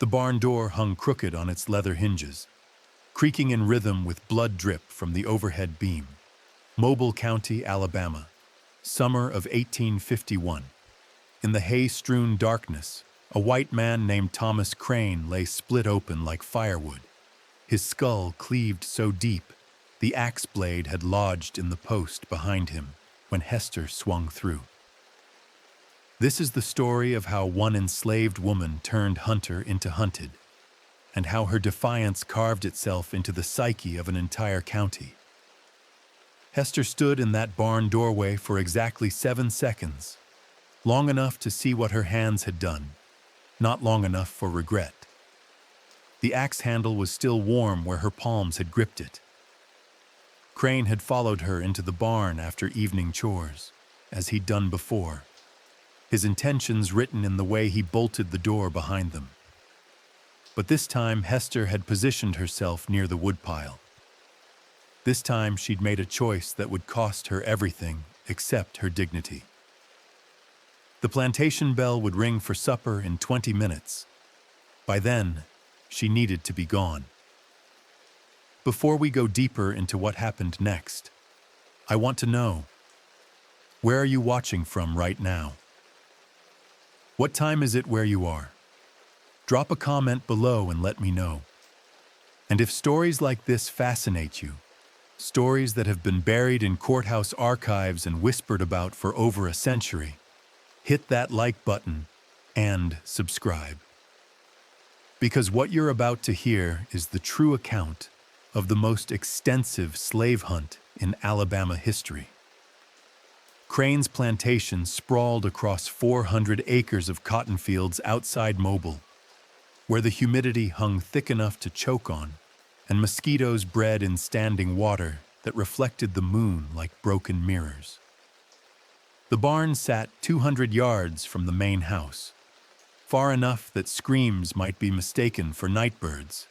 The barn door hung crooked on its leather hinges, creaking in rhythm with blood drip from the overhead beam. Mobile County, Alabama, summer of 1851. In the hay-strewn darkness, a white man named Thomas Crane lay split open like firewood. His skull cleaved so deep, the axe blade had lodged in the post behind him when Hester swung through. This is the story of how one enslaved woman turned hunter into hunted, and how her defiance carved itself into the psyche of an entire county. Hester stood in that barn doorway for exactly 7 seconds, long enough to see what her hands had done, not long enough for regret. The axe handle was still warm where her palms had gripped it. Crane had followed her into the barn after evening chores, as he'd done before, his intentions written in the way he bolted the door behind them. But this time Hester had positioned herself near the woodpile. This time she'd made a choice that would cost her everything except her dignity. The plantation bell would ring for supper in 20 minutes. By then, she needed to be gone. Before we go deeper into what happened next, I want to know, where are you watching from right now? What time is it where you are? Drop a comment below and let me know. And if stories like this fascinate you, stories that have been buried in courthouse archives and whispered about for over a century, hit that like button and subscribe. Because what you're about to hear is the true account of the most extensive slave hunt in Alabama history. Crane's plantation sprawled across 400 acres of cotton fields outside Mobile, where the humidity hung thick enough to choke on, and mosquitoes bred in standing water that reflected the moon like broken mirrors. The barn sat 200 yards from the main house, far enough that screams might be mistaken for night birds,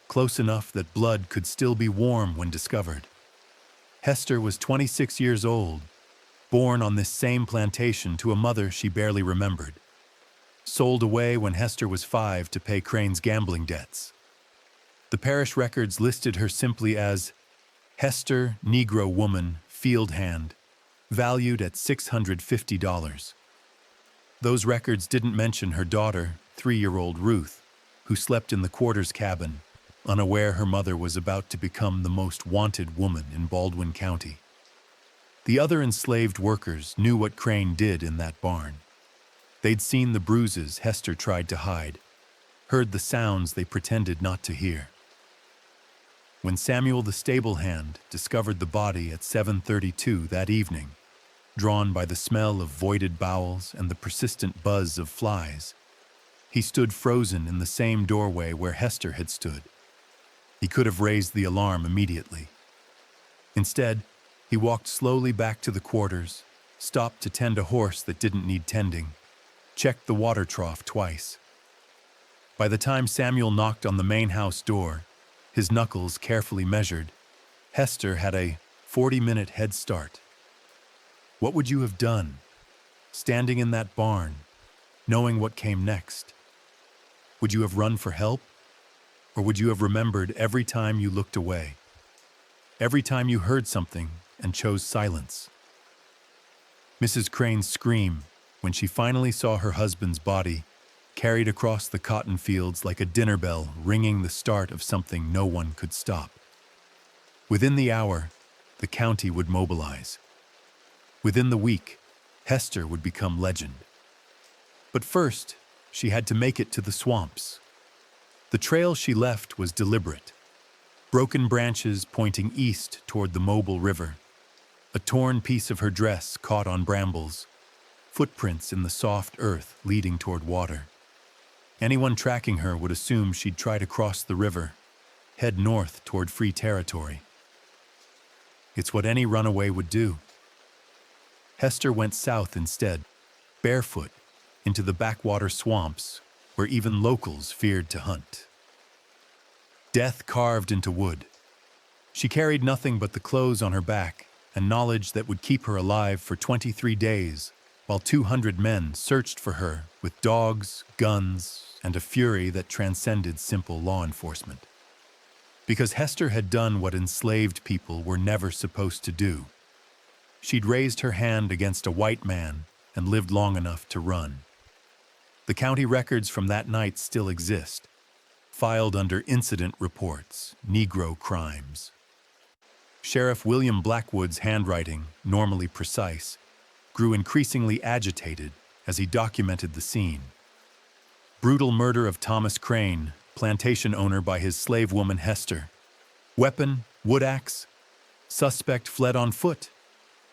close enough that blood could still be warm when discovered. Hester was 26 years old, born on this same plantation to a mother she barely remembered. Sold away when Hester was 5 to pay Crane's gambling debts. The parish records listed her simply as Hester, Negro woman, field hand, valued at $650. Those records didn't mention her daughter, 3-year-old Ruth, who slept in the quarters cabin, unaware her mother was about to become the most wanted woman in Baldwin County. The other enslaved workers knew what Crane did in that barn. They'd seen the bruises Hester tried to hide, heard the sounds they pretended not to hear. When Samuel the stable hand discovered the body at 7:32 that evening, drawn by the smell of voided bowels and the persistent buzz of flies, he stood frozen in the same doorway where Hester had stood. He could have raised the alarm immediately. Instead, he walked slowly back to the quarters, stopped to tend a horse that didn't need tending, checked the water trough twice. By the time Samuel knocked on the main house door, his knuckles carefully measured, Hester had a 40-minute head start. What would you have done, standing in that barn, knowing what came next? Would you have run for help? Or would you have remembered every time you looked away? Every time you heard something and chose silence? Mrs. Crane's scream, when she finally saw her husband's body, carried across the cotton fields like a dinner bell ringing the start of something no one could stop. Within the hour, the county would mobilize. Within the week, Hester would become legend. But first, she had to make it to the swamps. The trail she left was deliberate. Broken branches pointing east toward the Mobile River, a torn piece of her dress caught on brambles, footprints in the soft earth leading toward water. Anyone tracking her would assume she'd try to cross the river, head north toward free territory. It's what any runaway would do. Hester went south instead, barefoot, into the backwater swamps where even locals feared to hunt. Death carved into wood. She carried nothing but the clothes on her back and knowledge that would keep her alive for 23 days, while 200 men searched for her with dogs, guns, and a fury that transcended simple law enforcement. Because Hester had done what enslaved people were never supposed to do. She'd raised her hand against a white man and lived long enough to run. The county records from that night still exist, filed under incident reports, Negro crimes. Sheriff William Blackwood's handwriting, normally precise, grew increasingly agitated as he documented the scene. Brutal murder of Thomas Crane, plantation owner by his slave woman Hester. Weapon, wood axe. Suspect fled on foot.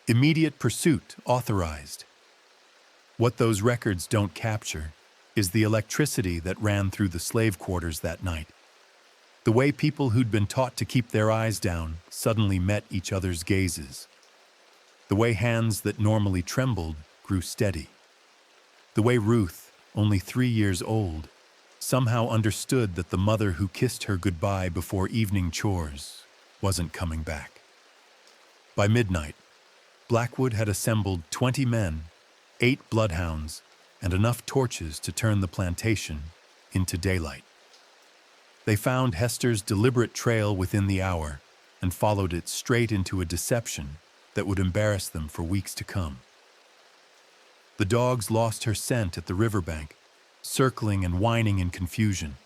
Immediate pursuit authorized. What those records don't capture is the electricity that ran through the slave quarters that night. The way people who'd been taught to keep their eyes down suddenly met each other's gazes. The way hands that normally trembled grew steady. The way Ruth, only 3 years old, somehow understood that the mother who kissed her goodbye before evening chores wasn't coming back. By midnight, Blackwood had assembled 20 men, 8 bloodhounds, and enough torches to turn the plantation into daylight. They found Hester's deliberate trail within the hour and followed it straight into a deception that would embarrass them for weeks to come. The dogs lost her scent at the riverbank, circling and whining in confusion.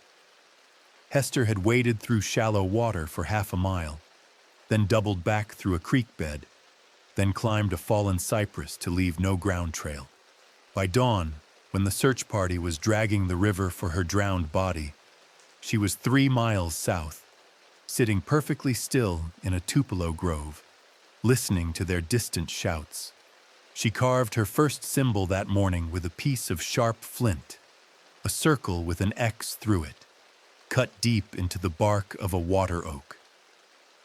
Hester had waded through shallow water for half a mile, then doubled back through a creek bed, then climbed a fallen cypress to leave no ground trail. By dawn, when the search party was dragging the river for her drowned body, she was 3 miles south, sitting perfectly still in a tupelo grove, listening to their distant shouts. She carved her first symbol that morning with a piece of sharp flint, a circle with an X through it, cut deep into the bark of a water oak.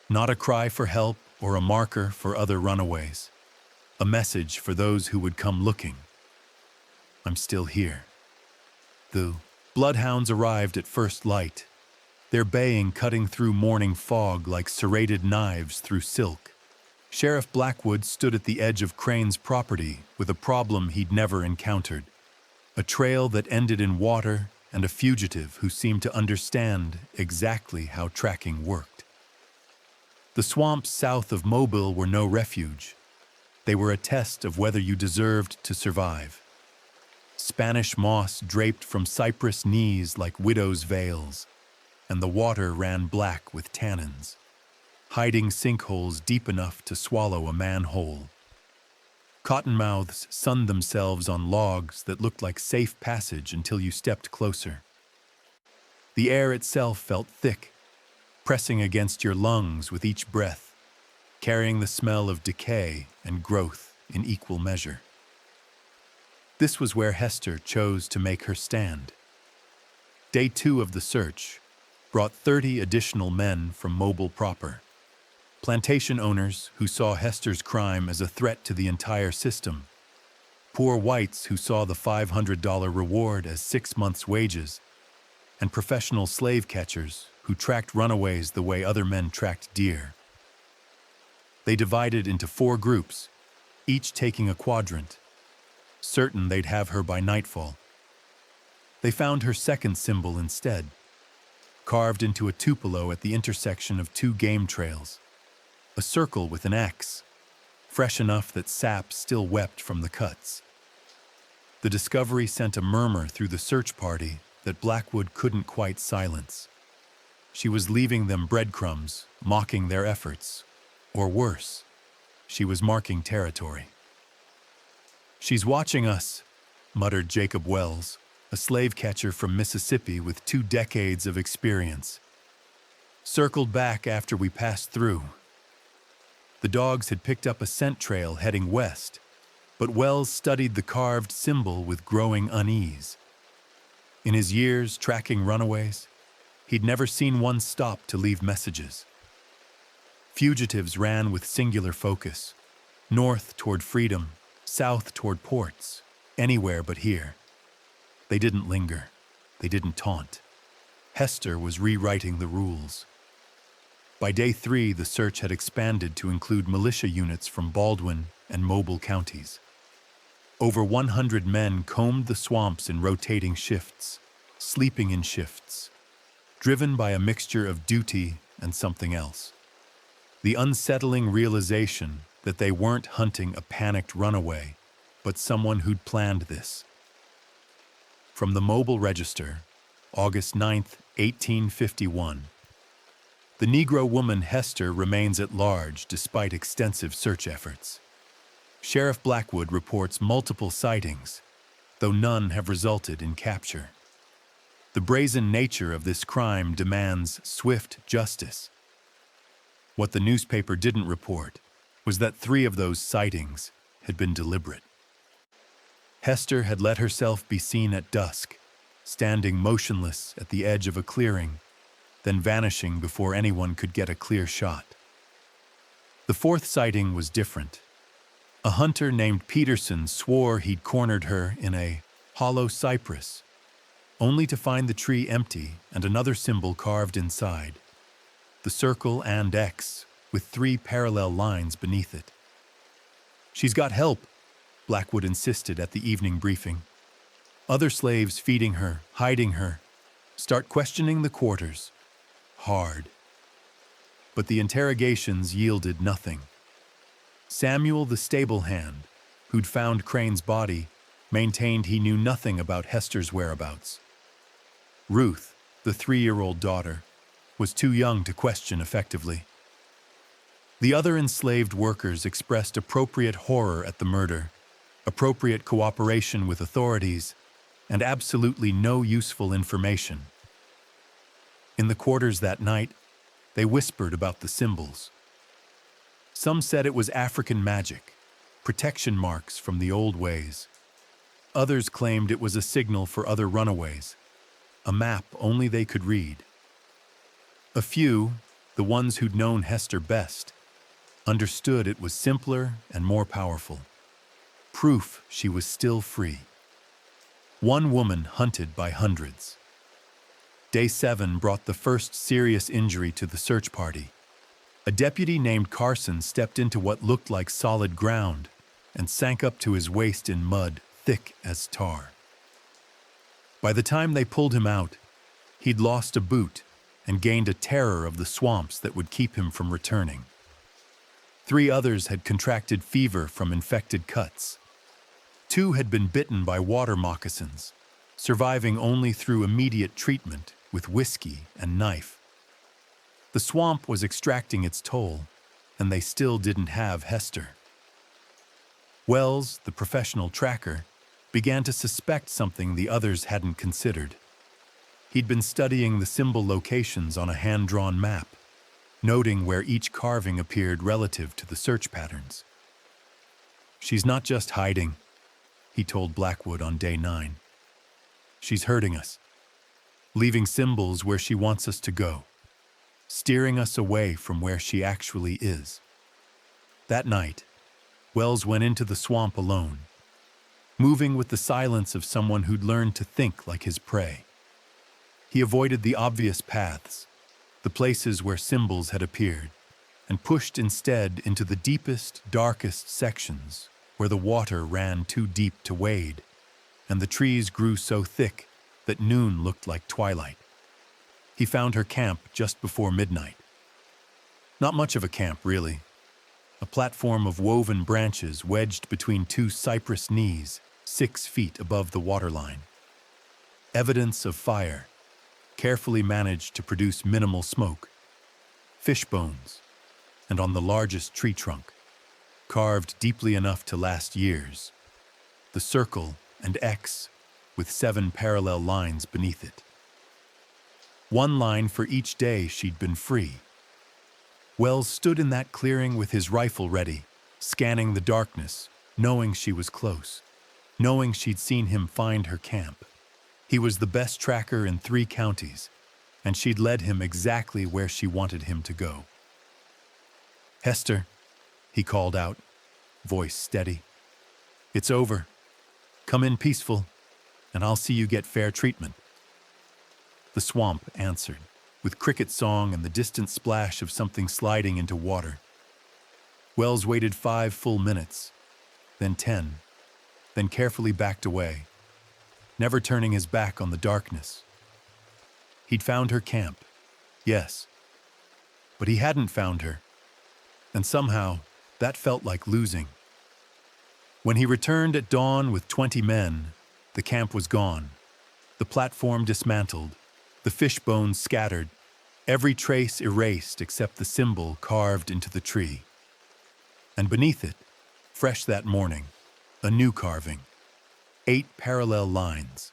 Not a cry for help or a marker for other runaways, a message for those who would come looking. I'm still here. The bloodhounds arrived at first light, their baying cutting through morning fog like serrated knives through silk. Sheriff Blackwood stood at the edge of Crane's property with a problem he'd never encountered, a trail that ended in water and a fugitive who seemed to understand exactly how tracking worked. The swamps south of Mobile were no refuge. They were a test of whether you deserved to survive. Spanish moss draped from cypress knees like widow's veils, and the water ran black with tannins, hiding sinkholes deep enough to swallow a man whole. Cottonmouths sunned themselves on logs that looked like safe passage until you stepped closer. The air itself felt thick, pressing against your lungs with each breath, carrying the smell of decay and growth in equal measure. This was where Hester chose to make her stand. Day 2 of the search brought 30 additional men from Mobile proper. Plantation owners who saw Hester's crime as a threat to the entire system. Poor whites who saw the $500 reward as 6 months' wages. And professional slave catchers who tracked runaways the way other men tracked deer. They divided into 4 groups, each taking a quadrant, certain they'd have her by nightfall. They found her second symbol instead, carved into a tupelo at the intersection of 2 game trails, a circle with an X, fresh enough that sap still wept from the cuts. The discovery sent a murmur through the search party that Blackwood couldn't quite silence. She was leaving them breadcrumbs, mocking their efforts, or worse, she was marking territory. "She's watching us," muttered Jacob Wells, a slave catcher from Mississippi with 2 decades of experience. "Circled back after we passed through." The dogs had picked up a scent trail heading west, but Wells studied the carved symbol with growing unease. In his years tracking runaways, he'd never seen one stop to leave messages. Fugitives ran with singular focus, north toward freedom, south toward ports, anywhere but here. They didn't linger. They didn't taunt. Hester was rewriting the rules. By day 3, the search had expanded to include militia units from Baldwin and Mobile counties. Over 100 men combed the swamps in rotating shifts, sleeping in shifts, driven by a mixture of duty and something else. The unsettling realization that they weren't hunting a panicked runaway, but someone who'd planned this. From the Mobile Register, August 9, 1851. The Negro woman Hester remains at large despite extensive search efforts. Sheriff Blackwood reports multiple sightings, though none have resulted in capture. The brazen nature of this crime demands swift justice. What the newspaper didn't report was that 3 of those sightings had been deliberate. Hester had let herself be seen at dusk, standing motionless at the edge of a clearing, then vanishing before anyone could get a clear shot. The 4th sighting was different. A hunter named Peterson swore he'd cornered her in a hollow cypress, only to find the tree empty and another symbol carved inside, the circle and X, with 3 parallel lines beneath it. "She's got help," Blackwood insisted at the evening briefing. "Other slaves feeding her, hiding her. Start questioning the quarters. Hard." But the interrogations yielded nothing. Samuel the stable hand, who'd found Crane's body, maintained he knew nothing about Hester's whereabouts. Ruth, the 3-year-old daughter, was too young to question effectively. The other enslaved workers expressed appropriate horror at the murder, appropriate cooperation with authorities, and absolutely no useful information. In the quarters that night, they whispered about the symbols. Some said it was African magic, protection marks from the old ways. Others claimed it was a signal for other runaways, a map only they could read. A few, the ones who'd known Hester best, understood it was simpler and more powerful. Proof she was still free. One woman hunted by hundreds. Day 7 brought the first serious injury to the search party. A deputy named Carson stepped into what looked like solid ground and sank up to his waist in mud thick as tar. By the time they pulled him out, he'd lost a boot and gained a terror of the swamps that would keep him from returning. 3 others had contracted fever from infected cuts. 2 had been bitten by water moccasins, surviving only through immediate treatment with whiskey and knife. The swamp was extracting its toll, and they still didn't have Hester. Wells, the professional tracker, began to suspect something the others hadn't considered. He'd been studying the symbol locations on a hand-drawn map, noting where each carving appeared relative to the search patterns. "She's not just hiding," he told Blackwood on day 9. "She's hurting us, leaving symbols where she wants us to go, steering us away from where she actually is." That night, Wells went into the swamp alone, moving with the silence of someone who'd learned to think like his prey. He avoided the obvious paths, the places where symbols had appeared, and pushed instead into the deepest, darkest sections where the water ran too deep to wade, and the trees grew so thick that noon looked like twilight. He found her camp just before midnight. Not much of a camp, really. A platform of woven branches wedged between 2 cypress knees, 6 feet above the waterline. Evidence of fire, carefully managed to produce minimal smoke. Fish bones, and on the largest tree trunk, carved deeply enough to last years, the circle and X with 7 parallel lines beneath it. 1 line for each day she'd been free. Wells stood in that clearing with his rifle ready, scanning the darkness, knowing she was close, knowing she'd seen him find her camp. He was the best tracker in 3 counties, and she'd led him exactly where she wanted him to go. "Hester," he called out, voice steady. "It's over. Come in peaceful, and I'll see you get fair treatment." The swamp answered, with cricket song and the distant splash of something sliding into water. Wells waited 5 full minutes, then 10, then carefully backed away, never turning his back on the darkness He'd found her camp, yes, but he hadn't found her, and somehow that felt like losing. When he returned at dawn with 20 men, the camp was gone, the platform dismantled, the fish bones scattered, every trace erased except the symbol carved into the tree. And beneath it, fresh that morning, a new carving, 8 parallel lines.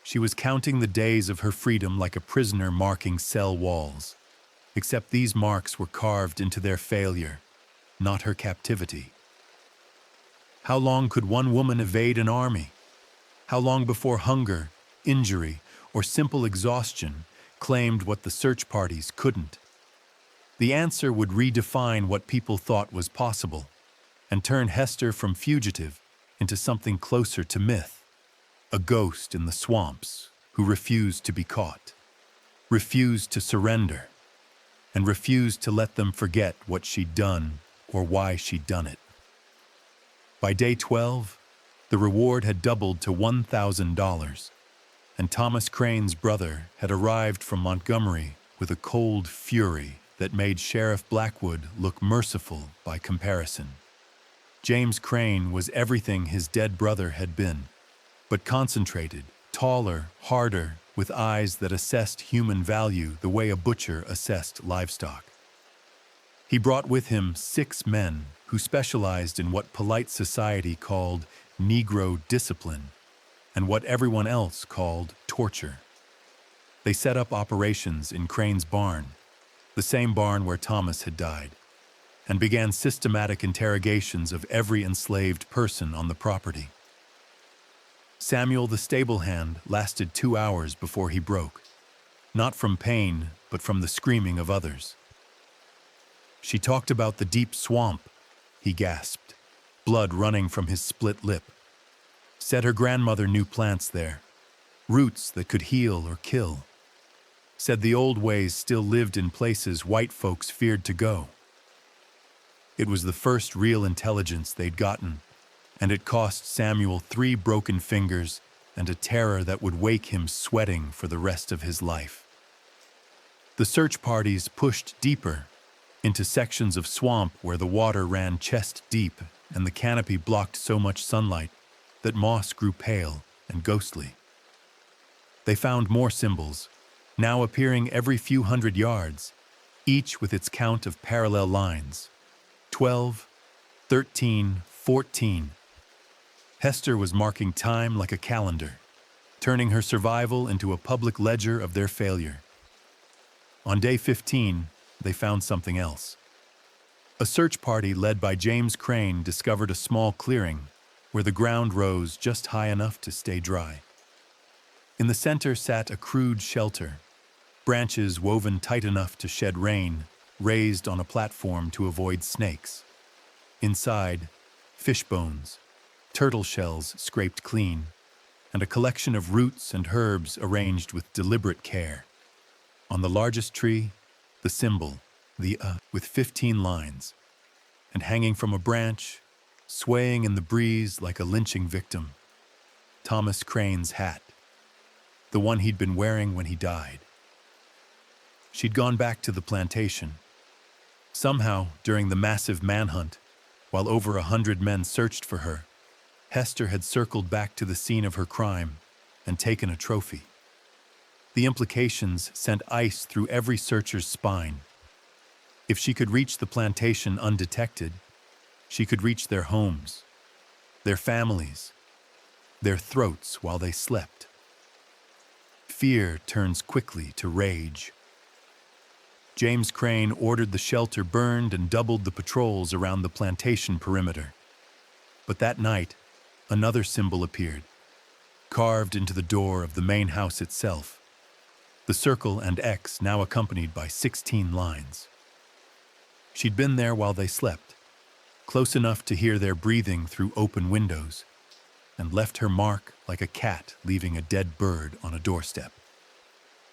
She was counting the days of her freedom like a prisoner marking cell walls, except these marks were carved into their failure, not her captivity. How long could one woman evade an army? How long before hunger, injury, or simple exhaustion claimed what the search parties couldn't? The answer would redefine what people thought was possible and turn Hester from fugitive into something closer to myth, a ghost in the swamps who refused to be caught, refused to surrender, and refused to let them forget what she'd done or why she'd done it. By day 12, the reward had doubled to $1,000, and Thomas Crane's brother had arrived from Montgomery with a cold fury that made Sheriff Blackwood look merciful by comparison. James Crane was everything his dead brother had been, but concentrated, taller, harder, with eyes that assessed human value the way a butcher assessed livestock. He brought with him 6 men who specialized in what polite society called Negro discipline and what everyone else called torture. They set up operations in Crane's barn, the same barn where Thomas had died, and began systematic interrogations of every enslaved person on the property. Samuel the stable hand lasted 2 hours before he broke, not from pain, but from the screaming of others. She talked about the deep swamp, he gasped, blood running from his split lip. Said her grandmother knew plants there, roots that could heal or kill. Said the old ways still lived in places white folks feared to go. It was the first real intelligence they'd gotten, and it cost Samuel 3 broken fingers and a terror that would wake him sweating for the rest of his life. The search parties pushed deeper into sections of swamp where the water ran chest deep and the canopy blocked so much sunlight that moss grew pale and ghostly. They found more symbols, now appearing every few hundred yards, each with its count of parallel lines. 12, 13, 14. Hester was marking time like a calendar, turning her survival into a public ledger of their failure. On day 15, they found something else. A search party led by James Crane discovered a small clearing where the ground rose just high enough to stay dry. In the center sat a crude shelter, branches woven tight enough to shed rain, raised on a platform to avoid snakes. Inside, fish bones, turtle shells scraped clean, and a collection of roots and herbs arranged with deliberate care. On the largest tree, the symbol, the with 15 lines, and hanging from a branch, swaying in the breeze like a lynching victim, Thomas Crane's hat, the one he'd been wearing when he died. She'd gone back to the plantation. Somehow, during the massive manhunt, while over 100 men searched for her, Hester had circled back to the scene of her crime and taken a trophy. The implications sent ice through every searcher's spine. If she could reach the plantation undetected, she could reach their homes, their families, their throats while they slept. Fear turns quickly to rage. James Crane ordered the shelter burned and doubled the patrols around the plantation perimeter. But that night, another symbol appeared, carved into the door of the main house itself. The circle and X now accompanied by 16 lines. She'd been there while they slept, close enough to hear their breathing through open windows, and left her mark like a cat leaving a dead bird on a doorstep.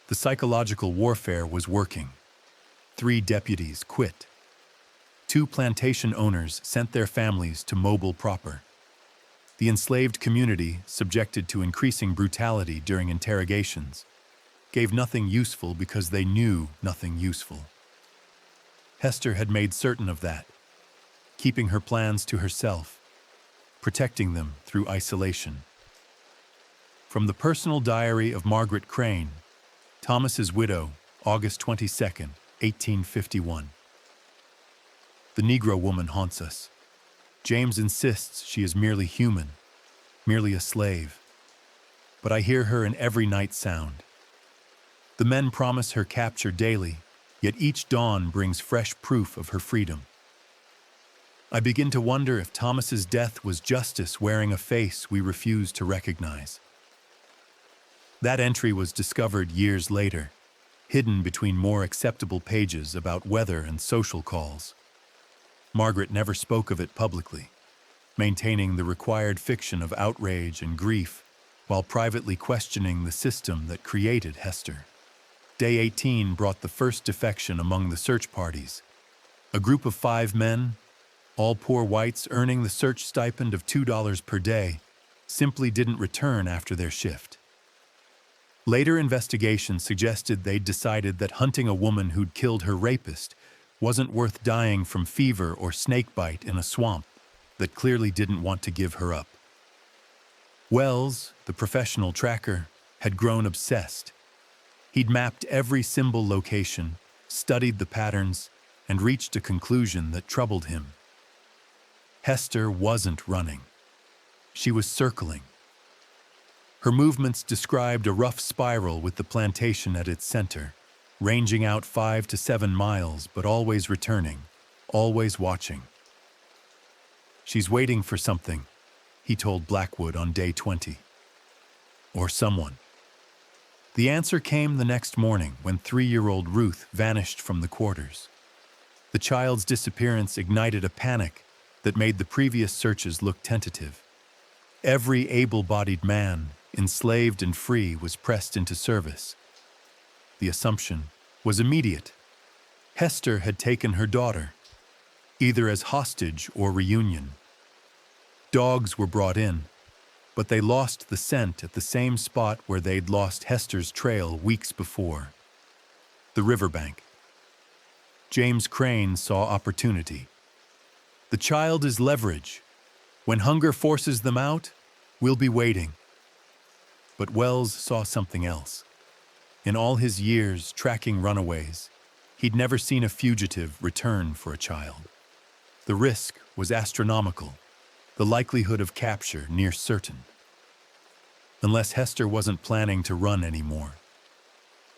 The psychological warfare was working. 3 deputies quit. 2 plantation owners sent their families to Mobile proper. The enslaved community, subjected to increasing brutality during interrogations, gave nothing useful because they knew nothing useful. Hester had made certain of that, keeping her plans to herself, protecting them through isolation. From the personal diary of Margaret Crane, Thomas's widow, August 22nd, 1851. The Negro woman haunts us. James insists she is merely human, merely a slave. But I hear her in every night sound. The men promise her capture daily, yet each dawn brings fresh proof of her freedom. I begin to wonder if Thomas's death was justice wearing a face we refuse to recognize. That entry was discovered years later, hidden between more acceptable pages about weather and social calls. Margaret never spoke of it publicly, maintaining the required fiction of outrage and grief while privately questioning the system that created Hester. Day 18 brought the first defection among the search parties. A group of 5 men, all poor whites earning the search stipend of $2 per day, simply didn't return after their shift. Later investigations suggested they'd decided that hunting a woman who'd killed her rapist wasn't worth dying from fever or snakebite in a swamp that clearly didn't want to give her up. Wells, the professional tracker, had grown obsessed. He'd mapped every symbol location, studied the patterns, and reached a conclusion that troubled him. Hester wasn't running. She was circling. Her movements described a rough spiral with the plantation at its center, ranging out 5 to 7 miles, but always returning, always watching. "She's waiting for something," he told Blackwood on day 20. Or someone. The answer came the next morning when 3-year-old Ruth vanished from the quarters. The child's disappearance ignited a panic that made the previous searches look tentative. Every able-bodied man, enslaved and free, was pressed into service. The assumption was immediate. Hester had taken her daughter, either as hostage or reunion. Dogs were brought in, but they lost the scent at the same spot where they'd lost Hester's trail weeks before. The riverbank. James Crane saw opportunity. "The child is leverage. When hunger forces them out, we'll be waiting." But Wells saw something else. In all his years tracking runaways, he'd never seen a fugitive return for a child. The risk was astronomical, the likelihood of capture near certain. Unless Hester wasn't planning to run anymore.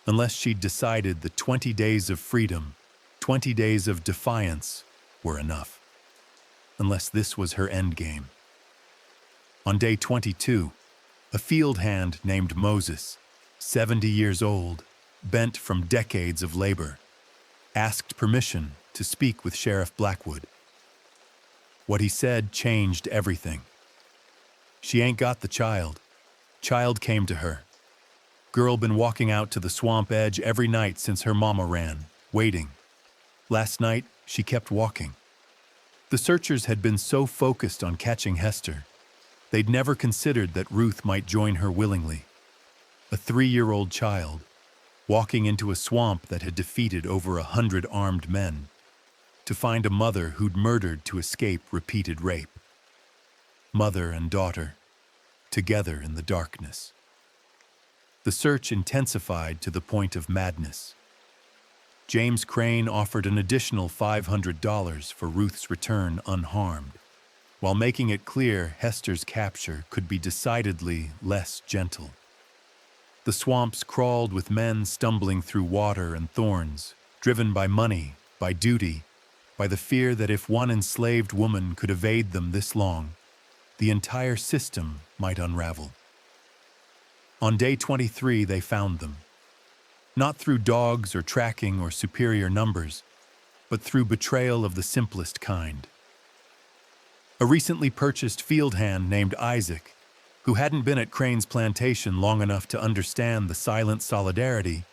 Unless she'd decided that 20 days of freedom, 20 days of defiance were enough. Unless this was her endgame. On day 22, a field hand named Moses, 70 years old, bent from decades of labor, asked permission to speak with Sheriff Blackwood. What he said changed everything. "She ain't got the child. Child came to her. Girl been walking out to the swamp edge every night since her mama ran, waiting. Last night, she kept walking." The searchers had been so focused on catching Hester, they'd never considered that Ruth might join her willingly. A 3-year-old child, walking into a swamp that had defeated over 100 armed men, to find a mother who'd murdered to escape repeated rape. Mother and daughter, together in the darkness. The search intensified to the point of madness. James Crane offered an additional $500 for Ruth's return unharmed, while making it clear Hester's capture could be decidedly less gentle. The swamps crawled with men stumbling through water and thorns, driven by money, by duty, by the fear that if one enslaved woman could evade them this long, the entire system might unravel. On day 23, they found them. Not through dogs or tracking or superior numbers, but through betrayal of the simplest kind. A recently purchased field hand named Isaac, who hadn't been at Crane's plantation long enough to understand the silent solidarity,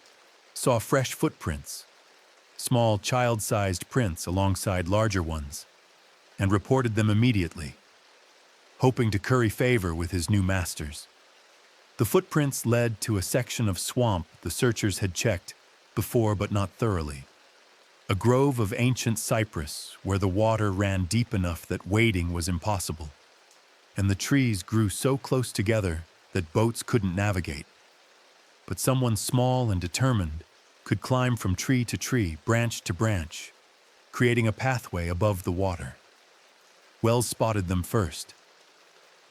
saw fresh footprints, small child-sized prints alongside larger ones, and reported them immediately, hoping to curry favor with his new masters. The footprints led to a section of swamp the searchers had checked before but not thoroughly. A grove of ancient cypress where the water ran deep enough that wading was impossible, and the trees grew so close together that boats couldn't navigate. But someone small and determined could climb from tree to tree, branch to branch, creating a pathway above the water. Wells spotted them first.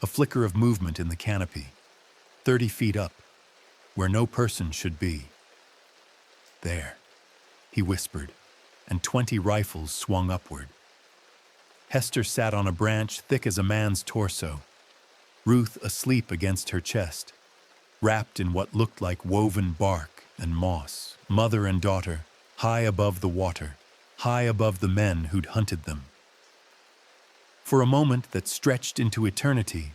A flicker of movement in the canopy, 30 feet up, where no person should be. There, he whispered, and 20 rifles swung upward. Hester sat on a branch thick as a man's torso, Ruth asleep against her chest, wrapped in what looked like woven bark and moss, mother and daughter, high above the water, high above the men who'd hunted them. For a moment that stretched into eternity,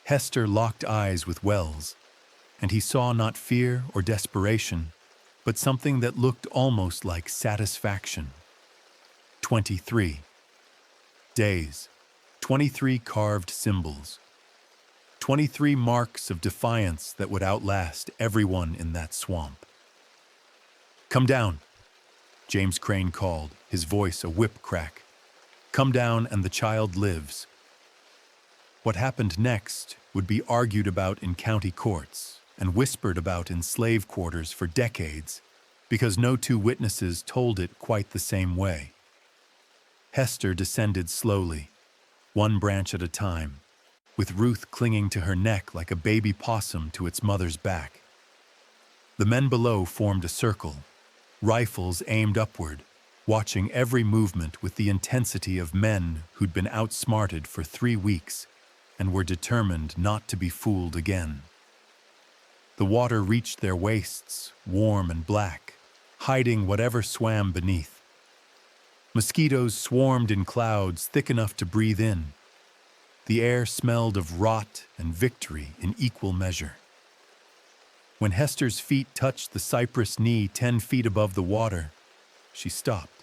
Hester locked eyes with Wells, and he saw not fear or desperation, but something that looked almost like satisfaction. 23 days, 23 carved symbols, 23 marks of defiance that would outlast everyone in that swamp. "Come down," James Crane called, his voice a whip crack. "Come down and the child lives." What happened next would be argued about in county courts and whispered about in slave quarters for decades, because no two witnesses told it quite the same way. Hester descended slowly, one branch at a time, with Ruth clinging to her neck like a baby possum to its mother's back. The men below formed a circle, rifles aimed upward, watching every movement with the intensity of men who'd been outsmarted for 3 weeks and were determined not to be fooled again. The water reached their waists, warm and black, hiding whatever swam beneath. Mosquitoes swarmed in clouds thick enough to breathe in. The air smelled of rot and victory in equal measure. When Hester's feet touched the cypress knee 10 feet above the water, she stopped.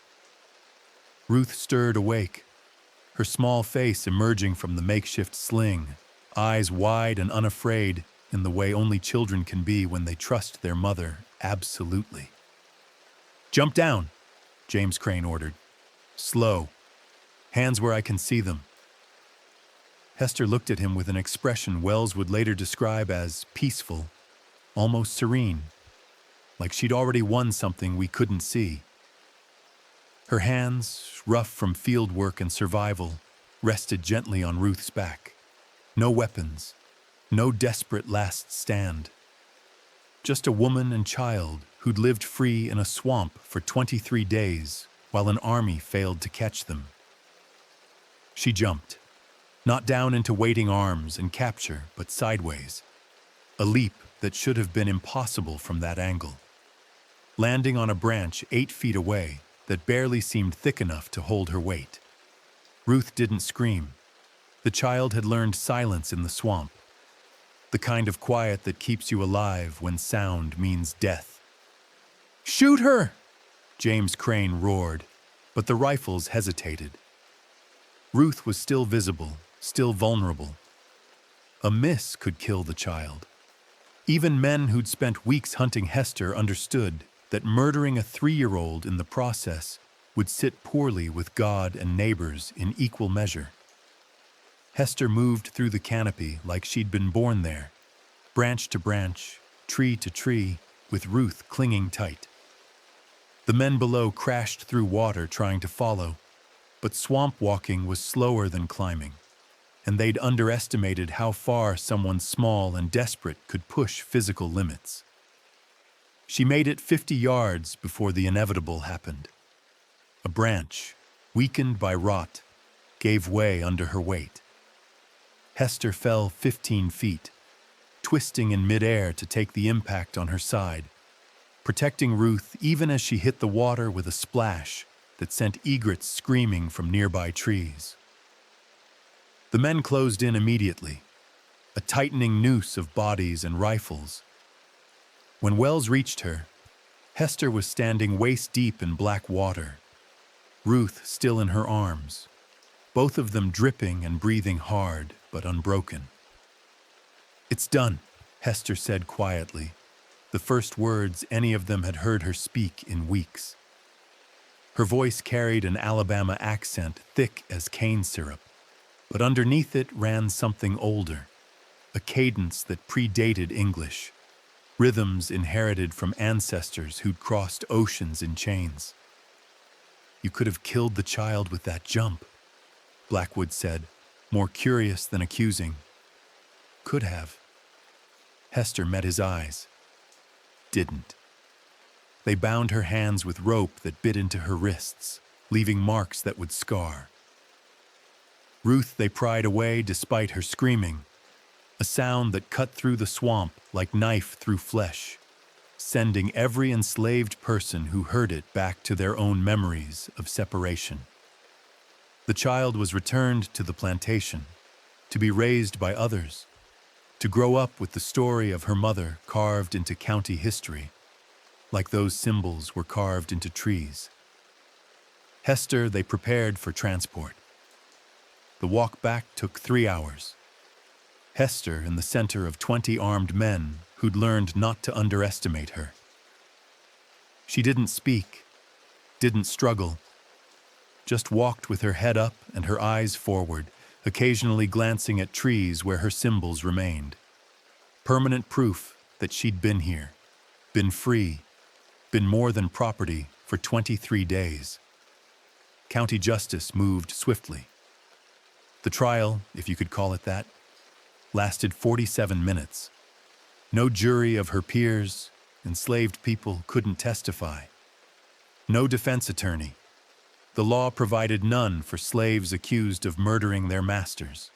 Ruth stirred awake, her small face emerging from the makeshift sling, eyes wide and unafraid in the way only children can be when they trust their mother absolutely. "Jump down," James Crane ordered. "Slow. Hands where I can see them." Hester looked at him with an expression Wells would later describe as peaceful, almost serene, like she'd already won something we couldn't see. Her hands, rough from field work and survival, rested gently on Ruth's back. No weapons, no desperate last stand. Just a woman and child who'd lived free in a swamp for 23 days while an army failed to catch them. She jumped, not down into waiting arms and capture, but sideways, a leap that should have been impossible from that angle, landing on a branch 8 feet away that barely seemed thick enough to hold her weight. Ruth didn't scream. The child had learned silence in the swamp, the kind of quiet that keeps you alive when sound means death. "Shoot her!" James Crane roared, but the rifles hesitated. Ruth was still visible, still vulnerable. A miss could kill the child. Even men who'd spent weeks hunting Hester understood that murdering a 3-year-old in the process would sit poorly with God and neighbors in equal measure. Hester moved through the canopy like she'd been born there, branch to branch, tree to tree, with Ruth clinging tight. The men below crashed through water trying to follow, but swamp walking was slower than climbing, and they'd underestimated how far someone small and desperate could push physical limits. She made it 50 yards before the inevitable happened. A branch, weakened by rot, gave way under her weight. Hester fell 15 feet, twisting in midair to take the impact on her side, protecting Ruth even as she hit the water with a splash that sent egrets screaming from nearby trees. The men closed in immediately, a tightening noose of bodies and rifles. When Wells reached her, Hester was standing waist-deep in black water, Ruth still in her arms, both of them dripping and breathing hard but unbroken. "It's done," Hester said quietly, the first words any of them had heard her speak in weeks. Her voice carried an Alabama accent thick as cane syrup, but underneath it ran something older, a cadence that predated English, rhythms inherited from ancestors who'd crossed oceans in chains. You could have killed the child with that jump, Blackwood said, more curious than accusing. Could have. Hester met his eyes. Didn't. They bound her hands with rope that bit into her wrists, leaving marks that would scar. Ruth they pried away despite her screaming, a sound that cut through the swamp like knife through flesh, sending every enslaved person who heard it back to their own memories of separation. The child was returned to the plantation, to be raised by others, to grow up with the story of her mother carved into county history, like those symbols were carved into trees. Hester they prepared for transport. The walk back took 3 hours. Hester in the center of 20 armed men who'd learned not to underestimate her. She didn't speak, didn't struggle, just walked with her head up and her eyes forward, occasionally glancing at trees where her symbols remained. Permanent proof that she'd been here, been free, been more than property for 23 days. County justice moved swiftly. The trial, if you could call it that, lasted 47 minutes. No jury of her peers, enslaved people, couldn't testify. No defense attorney. The law provided none for slaves accused of murdering their masters.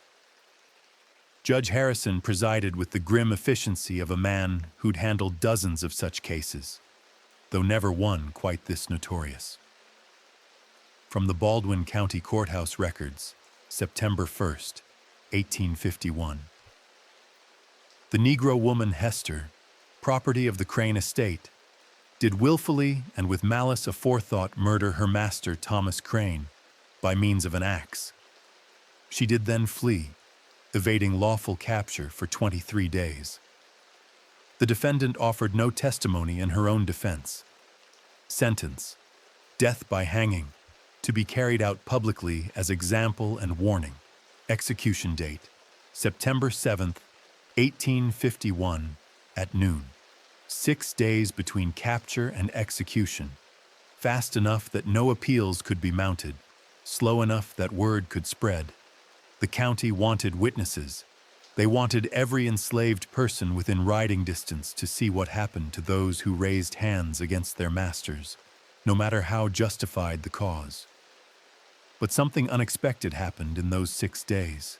Judge Harrison presided with the grim efficiency of a man who'd handled dozens of such cases, though never one quite this notorious. From the Baldwin County courthouse records, September 1st, 1851. The Negro woman Hester, property of the Crane estate, did willfully and with malice aforethought murder her master Thomas Crane by means of an axe. She did then flee, evading lawful capture for 23 days. The defendant offered no testimony in her own defense. Sentence: death by hanging, to be carried out publicly as example and warning. Execution date: September 7th, 1851, at noon. 6 days between capture and execution. Fast enough that no appeals could be mounted, slow enough that word could spread. The county wanted witnesses. They wanted every enslaved person within riding distance to see what happened to those who raised hands against their masters, no matter how justified the cause. But something unexpected happened in those 6 days.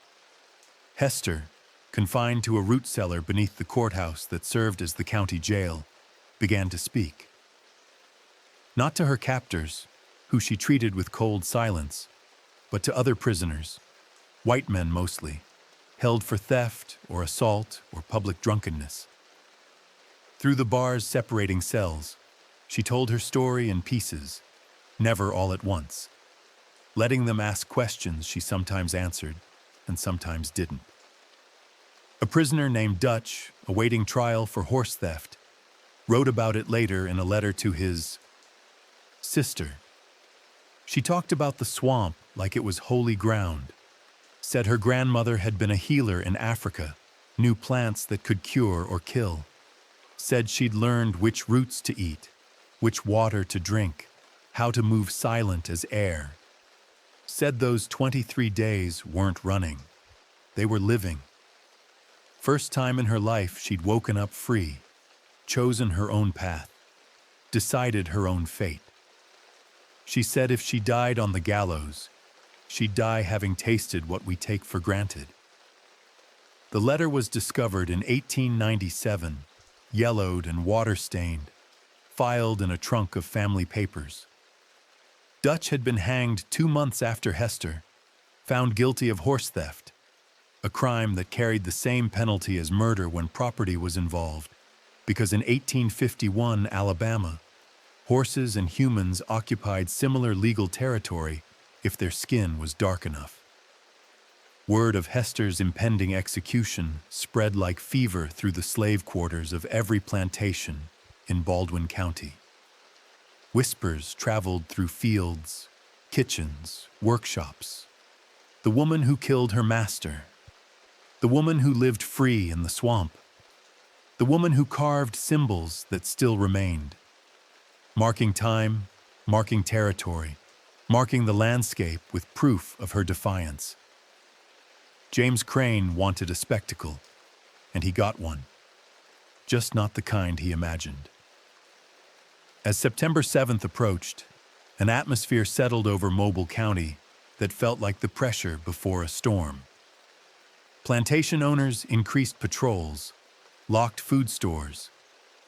Hester, confined to a root cellar beneath the courthouse that served as the county jail, began to speak. Not to her captors, who she treated with cold silence, but to other prisoners, white men mostly, held for theft or assault or public drunkenness. Through the bars separating cells, she told her story in pieces, never all at once, letting them ask questions she sometimes answered and sometimes didn't. A prisoner named Dutch, awaiting trial for horse theft, wrote about it later in a letter to his sister. She talked about the swamp like it was holy ground, said her grandmother had been a healer in Africa, knew plants that could cure or kill, said she'd learned which roots to eat, which water to drink, how to move silent as air. Said those 23 days weren't running, they were living. First time in her life she'd woken up free, chosen her own path, decided her own fate. She said if she died on the gallows, she'd die having tasted what we take for granted. The letter was discovered in 1897, yellowed and water-stained, filed in a trunk of family papers. Dutch had been hanged 2 months after Hester, found guilty of horse theft, a crime that carried the same penalty as murder when property was involved, because in 1851 Alabama, horses and humans occupied similar legal territory if their skin was dark enough. Word of Hester's impending execution spread like fever through the slave quarters of every plantation in Baldwin County. Whispers traveled through fields, kitchens, workshops. The woman who killed her master. The woman who lived free in the swamp. The woman who carved symbols that still remained. Marking time, marking territory, marking the landscape with proof of her defiance. James Crane wanted a spectacle, and he got one. Just not the kind he imagined. As September 7th approached, an atmosphere settled over Mobile County that felt like the pressure before a storm. Plantation owners increased patrols, locked food stores,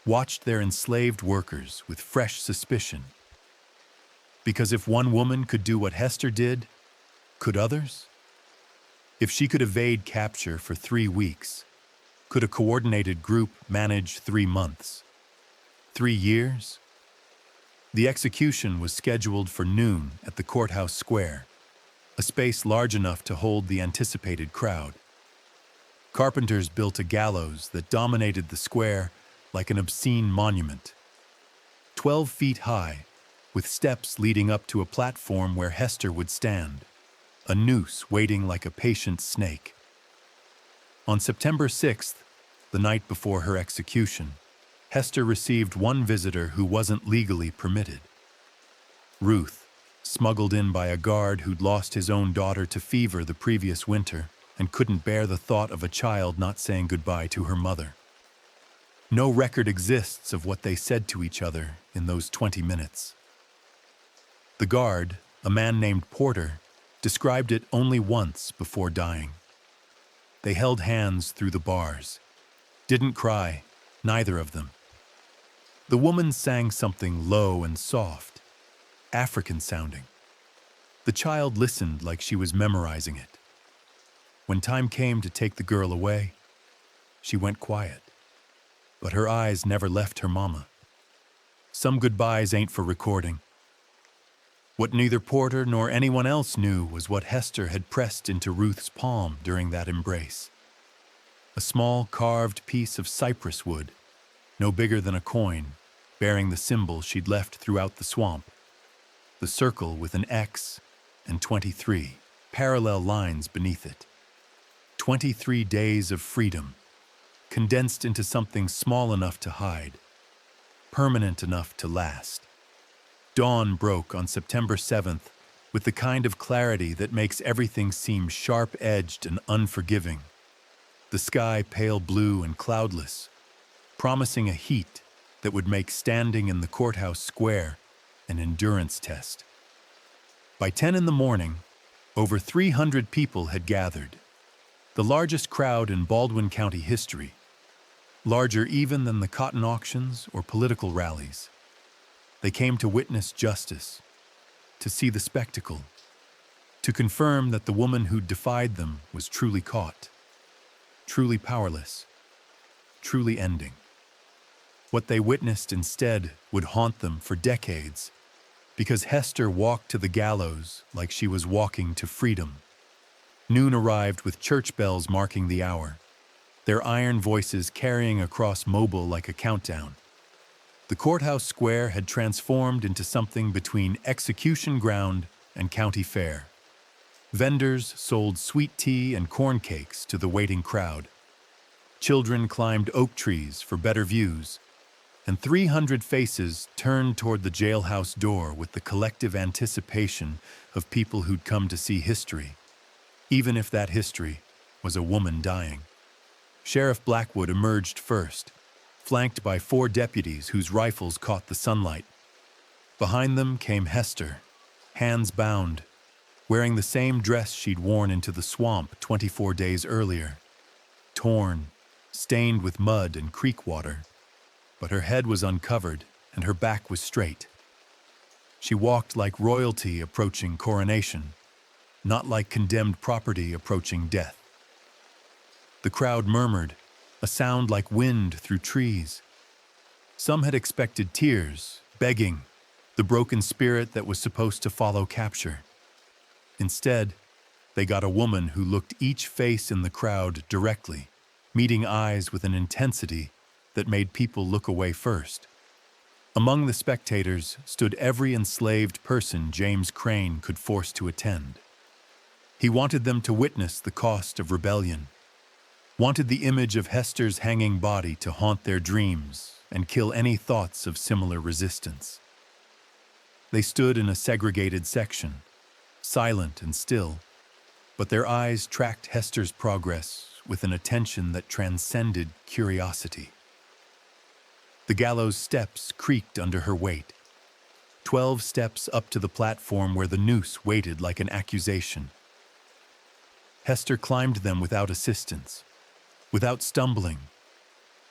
watched their enslaved workers with fresh suspicion. Because if one woman could do what Hester did, could others? If she could evade capture for 3 weeks, could a coordinated group manage 3 months? 3 years? The execution was scheduled for noon at the courthouse square, a space large enough to hold the anticipated crowd. Carpenters built a gallows that dominated the square like an obscene monument. 12 feet high, with steps leading up to a platform where Hester would stand, a noose waiting like a patient snake. On September 6th, the night before her execution, Hester received one visitor who wasn't legally permitted. Ruth, smuggled in by a guard who'd lost his own daughter to fever the previous winter and couldn't bear the thought of a child not saying goodbye to her mother. No record exists of what they said to each other in those 20 minutes. The guard, a man named Porter, described it only once before dying. They held hands through the bars. Didn't cry, neither of them. The woman sang something low and soft, African-sounding. The child listened like she was memorizing it. When time came to take the girl away, she went quiet. But her eyes never left her mama. Some goodbyes ain't for recording. What neither Porter nor anyone else knew was what Hester had pressed into Ruth's palm during that embrace. A small carved piece of cypress wood, no bigger than a coin, bearing the symbol she'd left throughout the swamp. The circle with an X and 23 parallel lines beneath it. 23 days of freedom, condensed into something small enough to hide, permanent enough to last. Dawn broke on September 7th with the kind of clarity that makes everything seem sharp-edged and unforgiving. The sky pale blue and cloudless, promising a heat that would make standing in the courthouse square an endurance test. By 10 in the morning, over 300 people had gathered, the largest crowd in Baldwin County history, larger even than the cotton auctions or political rallies. They came to witness justice, to see the spectacle, to confirm that the woman who defied them was truly caught, truly powerless, truly ending. What they witnessed instead would haunt them for decades, because Hester walked to the gallows like she was walking to freedom. Noon arrived with church bells marking the hour, their iron voices carrying across Mobile like a countdown. The courthouse square had transformed into something between execution ground and county fair. Vendors sold sweet tea and corn cakes to the waiting crowd. Children climbed oak trees for better views, and 300 faces turned toward the jailhouse door with the collective anticipation of people who'd come to see history, even if that history was a woman dying. Sheriff Blackwood emerged first, flanked by 4 deputies whose rifles caught the sunlight. Behind them came Hester, hands bound, wearing the same dress she'd worn into the swamp 24 days earlier. Torn, stained with mud and creek water, but her head was uncovered and her back was straight. She walked like royalty approaching coronation, not like condemned property approaching death. The crowd murmured, a sound like wind through trees. Some had expected tears, begging, the broken spirit that was supposed to follow capture. Instead, They got a woman who looked each face in the crowd directly, meeting eyes with an intensity that made people look away first. Among the spectators stood every enslaved person James Crane could force to attend. He wanted them to witness the cost of rebellion, wanted the image of Hester's hanging body to haunt their dreams and kill any thoughts of similar resistance. They stood in a segregated section, silent and still, but their eyes tracked Hester's progress with an attention that transcended curiosity. The gallows steps creaked under her weight. 12 steps up to the platform where the noose waited like an accusation. Hester climbed them without assistance, without stumbling,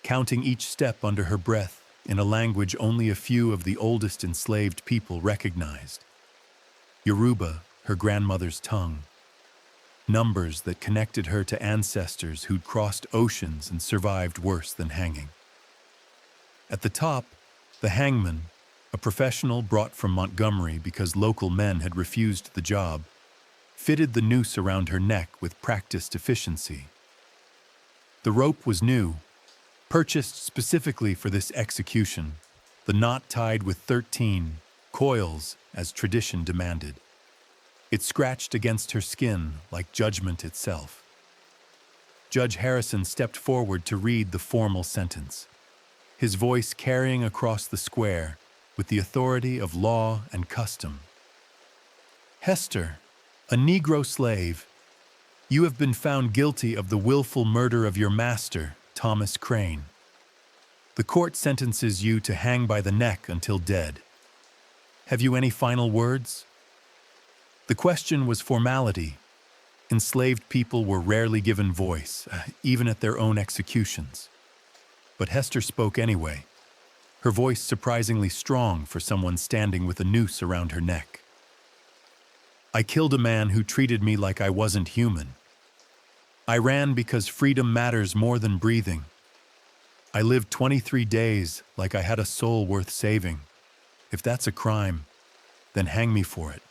counting each step under her breath in a language only a few of the oldest enslaved people recognized. Yoruba, her grandmother's tongue. Numbers that connected her to ancestors who'd crossed oceans and survived worse than hanging. At the top, the hangman, a professional brought from Montgomery because local men had refused the job, fitted the noose around her neck with practiced efficiency. The rope was new, purchased specifically for this execution, the knot tied with 13 coils as tradition demanded. It scratched against her skin like judgment itself. Judge Harrison stepped forward to read the formal sentence, his voice carrying across the square with the authority of law and custom. Hester, a Negro slave, you have been found guilty of the willful murder of your master, Thomas Crane. The court sentences you to hang by the neck until dead. Have you any final words? The question was formality. Enslaved people were rarely given voice, even at their own executions. But Hester spoke anyway, her voice surprisingly strong for someone standing with a noose around her neck. I killed a man who treated me like I wasn't human. I ran because freedom matters more than breathing. I lived 23 days like I had a soul worth saving. If that's a crime, then hang me for it.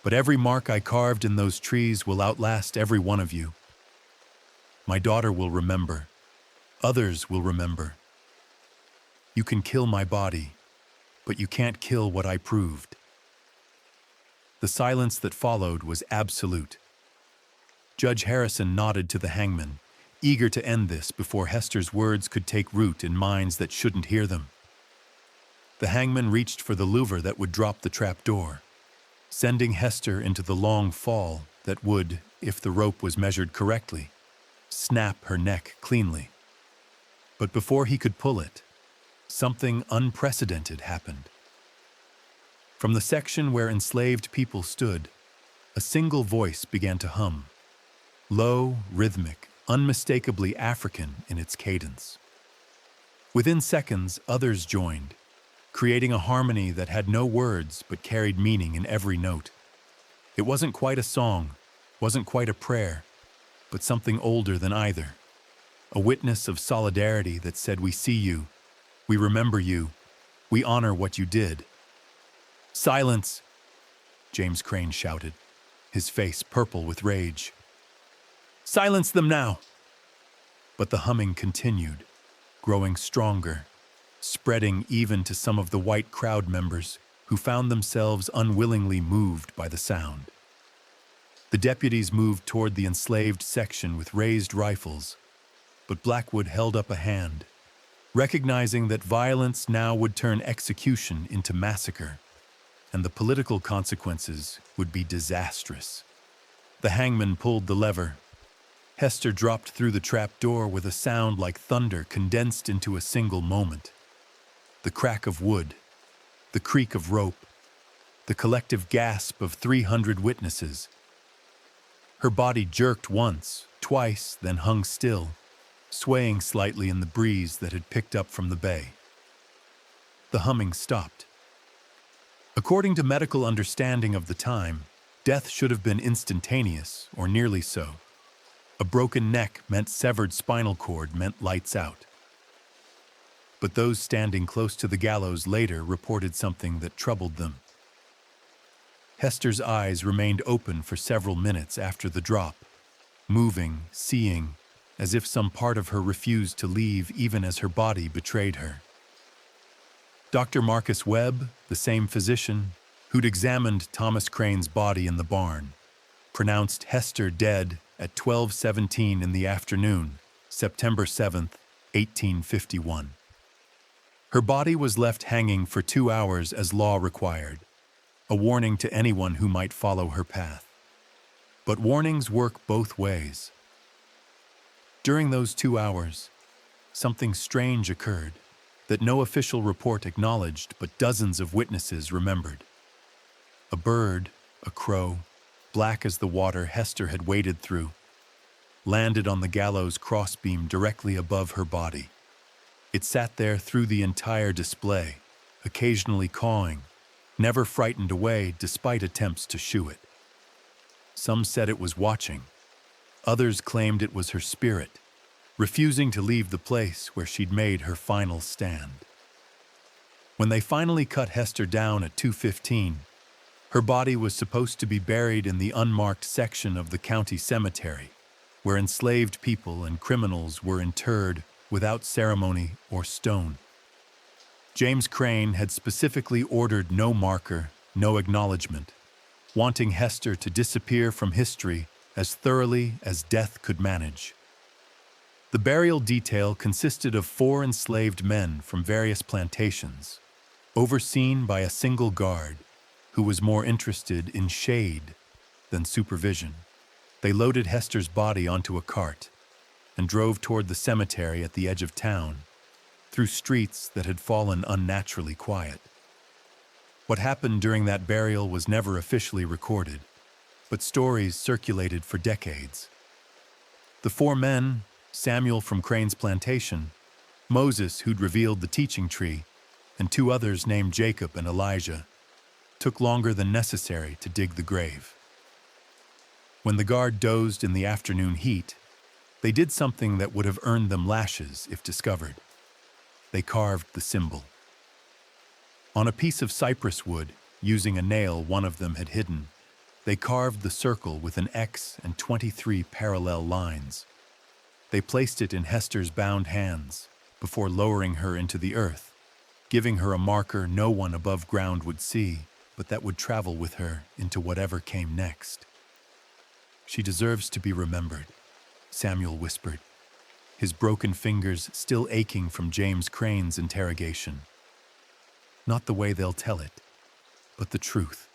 But every mark I carved in those trees will outlast every one of you. My daughter will remember. Others will remember. You can kill my body, but you can't kill what I proved. The silence that followed was absolute. Judge Harrison nodded to the hangman, eager to end this before Hester's words could take root in minds that shouldn't hear them. The hangman reached for the louver that would drop the trap door, sending Hester into the long fall that would, if the rope was measured correctly, snap her neck cleanly. But before he could pull it, something unprecedented happened. From the section where enslaved people stood, a single voice began to hum, low, rhythmic, unmistakably African in its cadence. Within seconds, others joined, creating a harmony that had no words but carried meaning in every note. It wasn't quite a song, wasn't quite a prayer, but something older than either. A witness of solidarity that said, we see you, we remember you, we honor what you did. Silence, James Crane shouted, his face purple with rage. Silence them now! But the humming continued, growing stronger, spreading even to some of the white crowd members who found themselves unwillingly moved by the sound. The deputies moved toward the enslaved section with raised rifles, but Blackwood held up a hand, recognizing that violence now would turn execution into massacre, and the political consequences would be disastrous. The hangman pulled the lever. Hester dropped through the trap door with a sound like thunder condensed into a single moment. The crack of wood, the creak of rope, the collective gasp of 300 witnesses. Her body jerked once, twice, then hung still, swaying slightly in the breeze that had picked up from the bay. The humming stopped. According to medical understanding of the time, death should have been instantaneous, or nearly so. A broken neck meant severed spinal cord meant lights out. But those standing close to the gallows later reported something that troubled them. Hester's eyes remained open for several minutes after the drop, moving, seeing, as if some part of her refused to leave even as her body betrayed her. Dr. Marcus Webb, the same physician who'd examined Thomas Crane's body in the barn, pronounced Hester dead at 12:17 in the afternoon, September 7th, 1851. Her body was left hanging for 2 hours as law required, a warning to anyone who might follow her path. But warnings work both ways. During those 2 hours, something strange occurred that no official report acknowledged, but dozens of witnesses remembered. A bird, a crow, black as the water Hester had waded through, landed on the gallows crossbeam directly above her body. It sat there through the entire display, occasionally cawing, never frightened away despite attempts to shoo it. Some said it was watching. Others claimed it was her spirit, refusing to leave the place where she'd made her final stand. When they finally cut Hester down at 2:15, her body was supposed to be buried in the unmarked section of the county cemetery, where enslaved people and criminals were interred without ceremony or stone. James Crane had specifically ordered no marker, no acknowledgement, wanting Hester to disappear from history as thoroughly as death could manage. The burial detail consisted of 4 enslaved men from various plantations, overseen by a single guard who was more interested in shade than supervision. They loaded Hester's body onto a cart and drove toward the cemetery at the edge of town, through streets that had fallen unnaturally quiet. What happened during that burial was never officially recorded, but stories circulated for decades. The 4 men, Samuel from Crane's plantation, Moses, who'd revealed the teaching tree, and 2 others named Jacob and Elijah, took longer than necessary to dig the grave. When the guard dozed in the afternoon heat, they did something that would have earned them lashes if discovered. They carved the symbol. On a piece of cypress wood, using a nail one of them had hidden, they carved the circle with an X and 23 parallel lines. They placed it in Hester's bound hands before lowering her into the earth, giving her a marker no one above ground would see, but that would travel with her into whatever came next. "She deserves to be remembered," Samuel whispered, his broken fingers still aching from James Crane's interrogation. "Not the way they'll tell it, but the truth."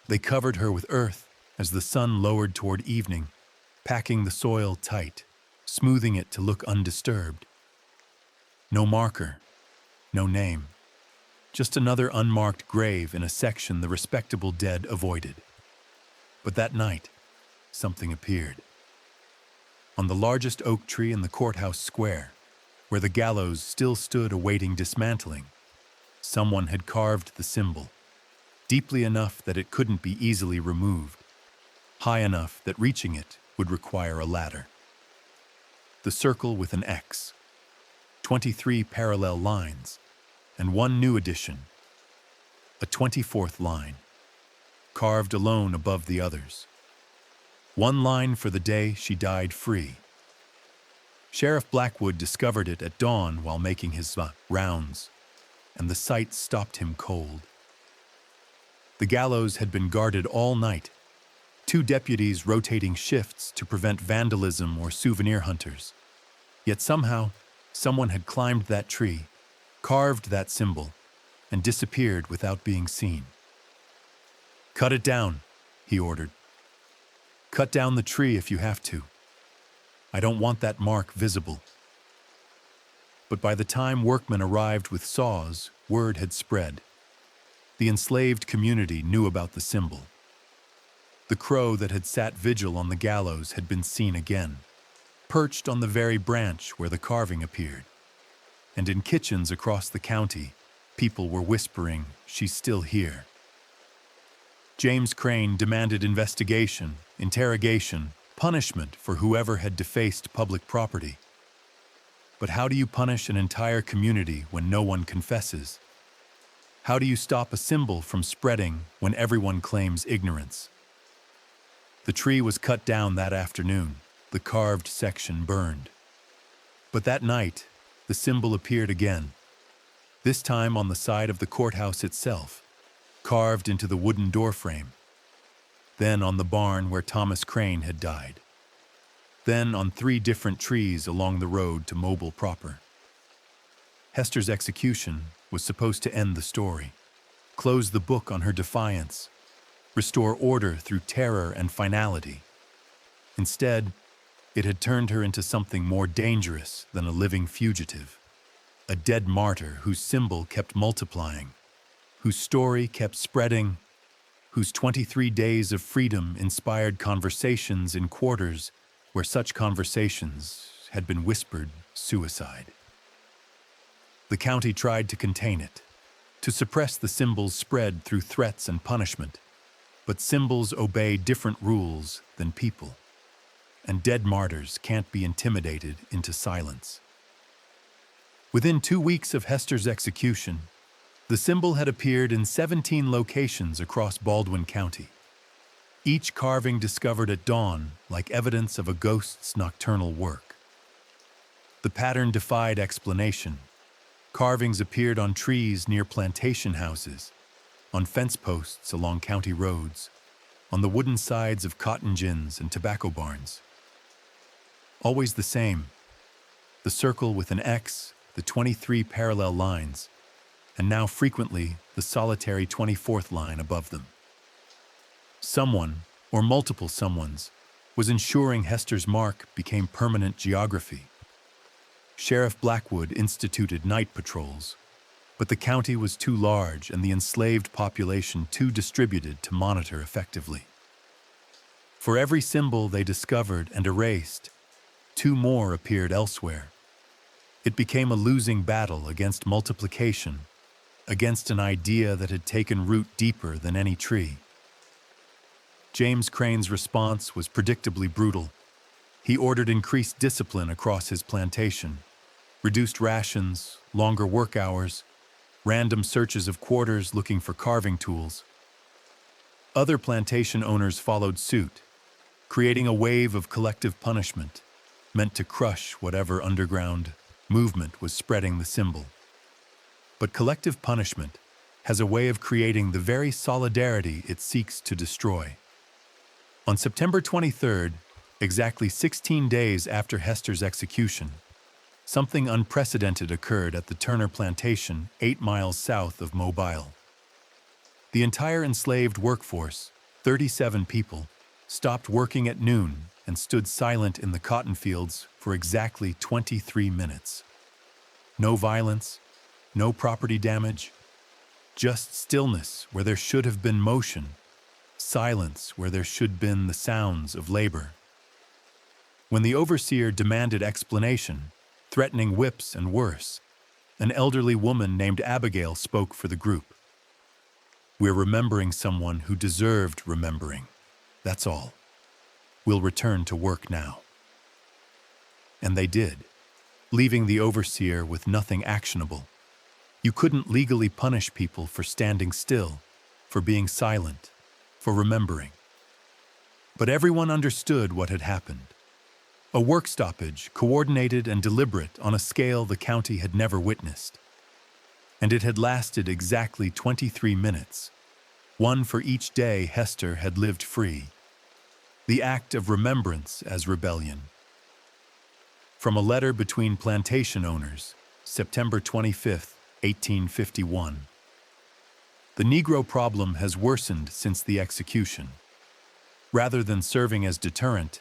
They covered her with earth as the sun lowered toward evening, packing the soil tight, smoothing it to look undisturbed. No marker, no name. Just another unmarked grave in a section the respectable dead avoided. But that night, something appeared. On the largest oak tree in the courthouse square, where the gallows still stood awaiting dismantling, someone had carved the symbol, deeply enough that it couldn't be easily removed, high enough that reaching it would require a ladder. The circle with an X, 23 parallel lines, and 1 new addition, a 24th line, carved alone above the others. 1 line for the day she died free. Sheriff Blackwood discovered it at dawn while making his rounds, and the sight stopped him cold. The gallows had been guarded all night, 2 deputies rotating shifts to prevent vandalism or souvenir hunters. Yet somehow, someone had climbed that tree, carved that symbol, and disappeared without being seen. "Cut it down," he ordered. "Cut down the tree if you have to. I don't want that mark visible." But by the time workmen arrived with saws, word had spread. The enslaved community knew about the symbol. The crow that had sat vigil on the gallows had been seen again, perched on the very branch where the carving appeared. And in kitchens across the county, people were whispering, "She's still here." James Crane demanded investigation, interrogation, punishment for whoever had defaced public property. But how do you punish an entire community when no one confesses? How do you stop a symbol from spreading when everyone claims ignorance? The tree was cut down that afternoon, the carved section burned. But that night, the symbol appeared again, this time on the side of the courthouse itself, carved into the wooden doorframe. Then on the barn where Thomas Crane had died. Then on 3 different trees along the road to Mobile proper. Hester's execution was supposed to end the story, close the book on her defiance, restore order through terror and finality. Instead, it had turned her into something more dangerous than a living fugitive, a dead martyr whose symbol kept multiplying, whose story kept spreading, whose 23 days of freedom inspired conversations in quarters where such conversations had been whispered suicide. The county tried to contain it, to suppress the symbol's spread through threats and punishment, but symbols obey different rules than people, and dead martyrs can't be intimidated into silence. Within 2 weeks of Hester's execution, the symbol had appeared in 17 locations across Baldwin County, each carving discovered at dawn like evidence of a ghost's nocturnal work. The pattern defied explanation. Carvings appeared on trees near plantation houses, on fence posts along county roads, on the wooden sides of cotton gins and tobacco barns. Always the same, the circle with an X, the 23 parallel lines, and now frequently the solitary 24th line above them. Someone, or multiple someones, was ensuring Hester's mark became permanent geography. Sheriff Blackwood instituted night patrols, but the county was too large and the enslaved population too distributed to monitor effectively. For every symbol they discovered and erased, 2 more appeared elsewhere. It became a losing battle against multiplication, against an idea that had taken root deeper than any tree. James Crane's response was predictably brutal. He ordered increased discipline across his plantation, reduced rations, longer work hours, random searches of quarters looking for carving tools. Other plantation owners followed suit, creating a wave of collective punishment meant to crush whatever underground movement was spreading the symbol. But collective punishment has a way of creating the very solidarity it seeks to destroy. On September 23rd, exactly 16 days after Hester's execution, something unprecedented occurred at the Turner Plantation, 8 miles south of Mobile. The entire enslaved workforce, 37 people, stopped working at noon and stood silent in the cotton fields for exactly 23 minutes. No violence, no property damage, just stillness where there should have been motion, silence where there should have been the sounds of labor. When the overseer demanded explanation, threatening whips and worse, an elderly woman named Abigail spoke for the group. "We're remembering someone who deserved remembering. That's all. We'll return to work now." And they did, leaving the overseer with nothing actionable. You couldn't legally punish people for standing still, for being silent, for remembering. But everyone understood what had happened. A work stoppage, coordinated and deliberate on a scale the county had never witnessed. And it had lasted exactly 23 minutes, one for each day Hester had lived free. The act of remembrance as rebellion. From a letter between plantation owners, September 25, 1851. The Negro problem has worsened since the execution. Rather than serving as deterrent,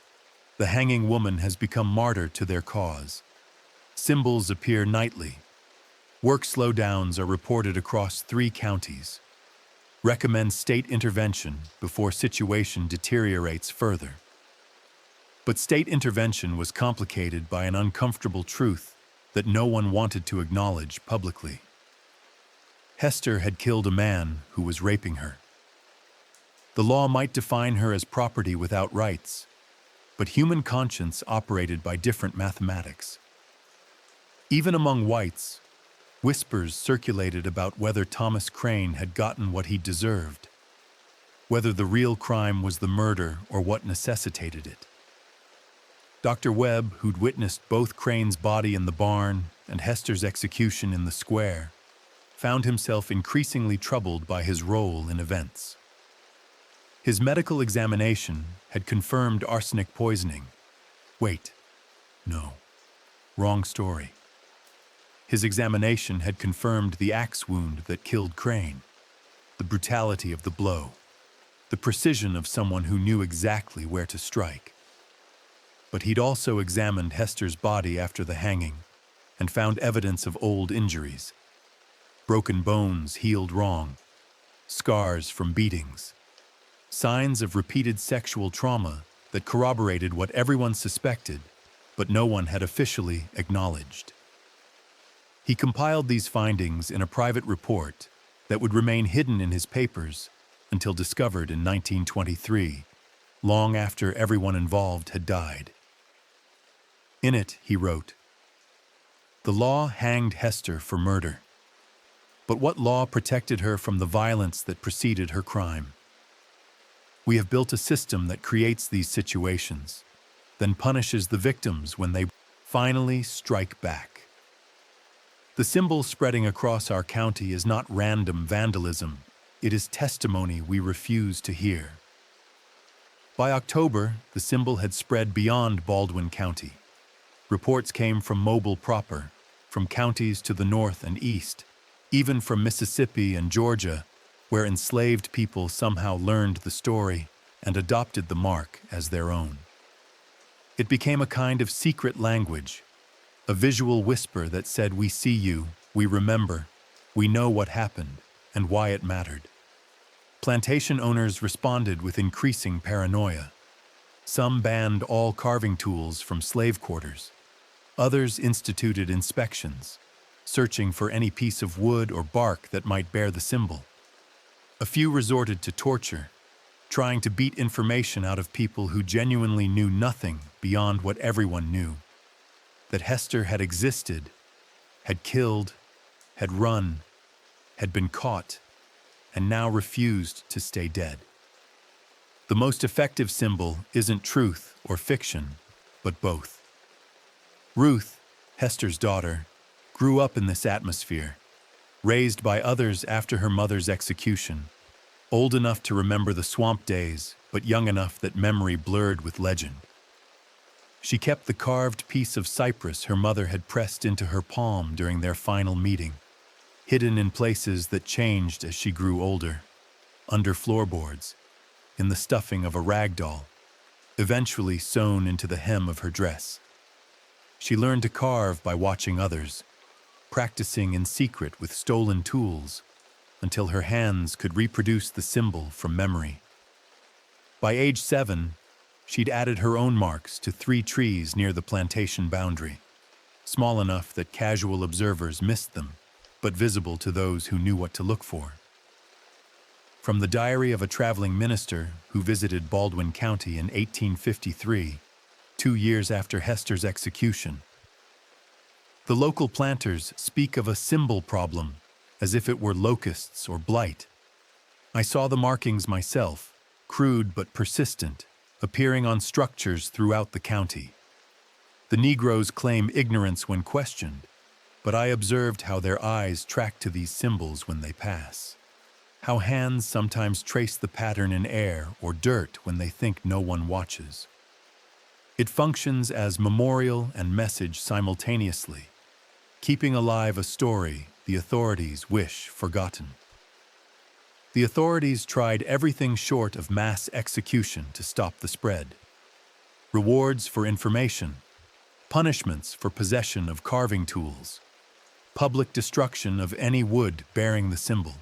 the hanging woman has become martyr to their cause. Symbols appear nightly. Work slowdowns are reported across 3 counties. Recommend state intervention before situation deteriorates further. But state intervention was complicated by an uncomfortable truth that no one wanted to acknowledge publicly. Hester had killed a man who was raping her. The law might define her as property without rights, but human conscience operated by different mathematics. Even among whites, Whispers circulated about whether Thomas Crane had gotten what he deserved, whether the real crime was the murder or what necessitated it. Dr. Webb, who'd witnessed both Crane's body in the barn and Hester's execution in the square, found himself increasingly troubled by his role in events. His medical examination had confirmed arsenic poisoning. Wait, no, wrong story. His examination had confirmed the axe wound that killed Crane, the brutality of the blow, the precision of someone who knew exactly where to strike. But he'd also examined Hester's body after the hanging and found evidence of old injuries. Broken bones healed wrong, scars from beatings, signs of repeated sexual trauma that corroborated what everyone suspected, but no one had officially acknowledged. He compiled these findings in a private report that would remain hidden in his papers until discovered in 1923, long after everyone involved had died. In it, he wrote, "The law hanged Hester for murder. But what law protected her from the violence that preceded her crime? We have built a system that creates these situations, then punishes the victims when they finally strike back. The symbol spreading across our county is not random vandalism. It is testimony we refuse to hear." By October, the symbol had spread beyond Baldwin County. Reports came from Mobile proper, from counties to the north and east, even from Mississippi and Georgia, where enslaved people somehow learned the story and adopted the mark as their own. It became a kind of secret language, a visual whisper that said, "We see you, we remember, we know what happened and why it mattered." Plantation owners responded with increasing paranoia. Some banned all carving tools from slave quarters. Others instituted inspections, searching for any piece of wood or bark that might bear the symbol. A few resorted to torture, trying to beat information out of people who genuinely knew nothing beyond what everyone knew: that Hester had existed, had killed, had run, had been caught, and now refused to stay dead. The most effective symbol isn't truth or fiction, but both. Ruth, Hester's daughter, grew up in this atmosphere, raised by others after her mother's execution, old enough to remember the swamp days, but young enough that memory blurred with legend. She kept the carved piece of cypress her mother had pressed into her palm during their final meeting, hidden in places that changed as she grew older, under floorboards, in the stuffing of a rag doll, eventually sewn into the hem of her dress. She learned to carve by watching others, practicing in secret with stolen tools, until her hands could reproduce the symbol from memory. By age 7, she'd added her own marks to 3 trees near the plantation boundary, small enough that casual observers missed them, but visible to those who knew what to look for. From the diary of a traveling minister who visited Baldwin County in 1853, 2 years after Hester's execution, the local planters speak of a symbol problem as if it were locusts or blight. I saw the markings myself, crude but persistent, appearing on structures throughout the county. The Negroes claim ignorance when questioned, but I observed how their eyes track to these symbols when they pass. How hands sometimes trace the pattern in air or dirt when they think no one watches. It functions as memorial and message simultaneously, keeping alive a story the authorities wish forgotten. The authorities tried everything short of mass execution to stop the spread. Rewards for information, punishments for possession of carving tools, public destruction of any wood bearing the symbol.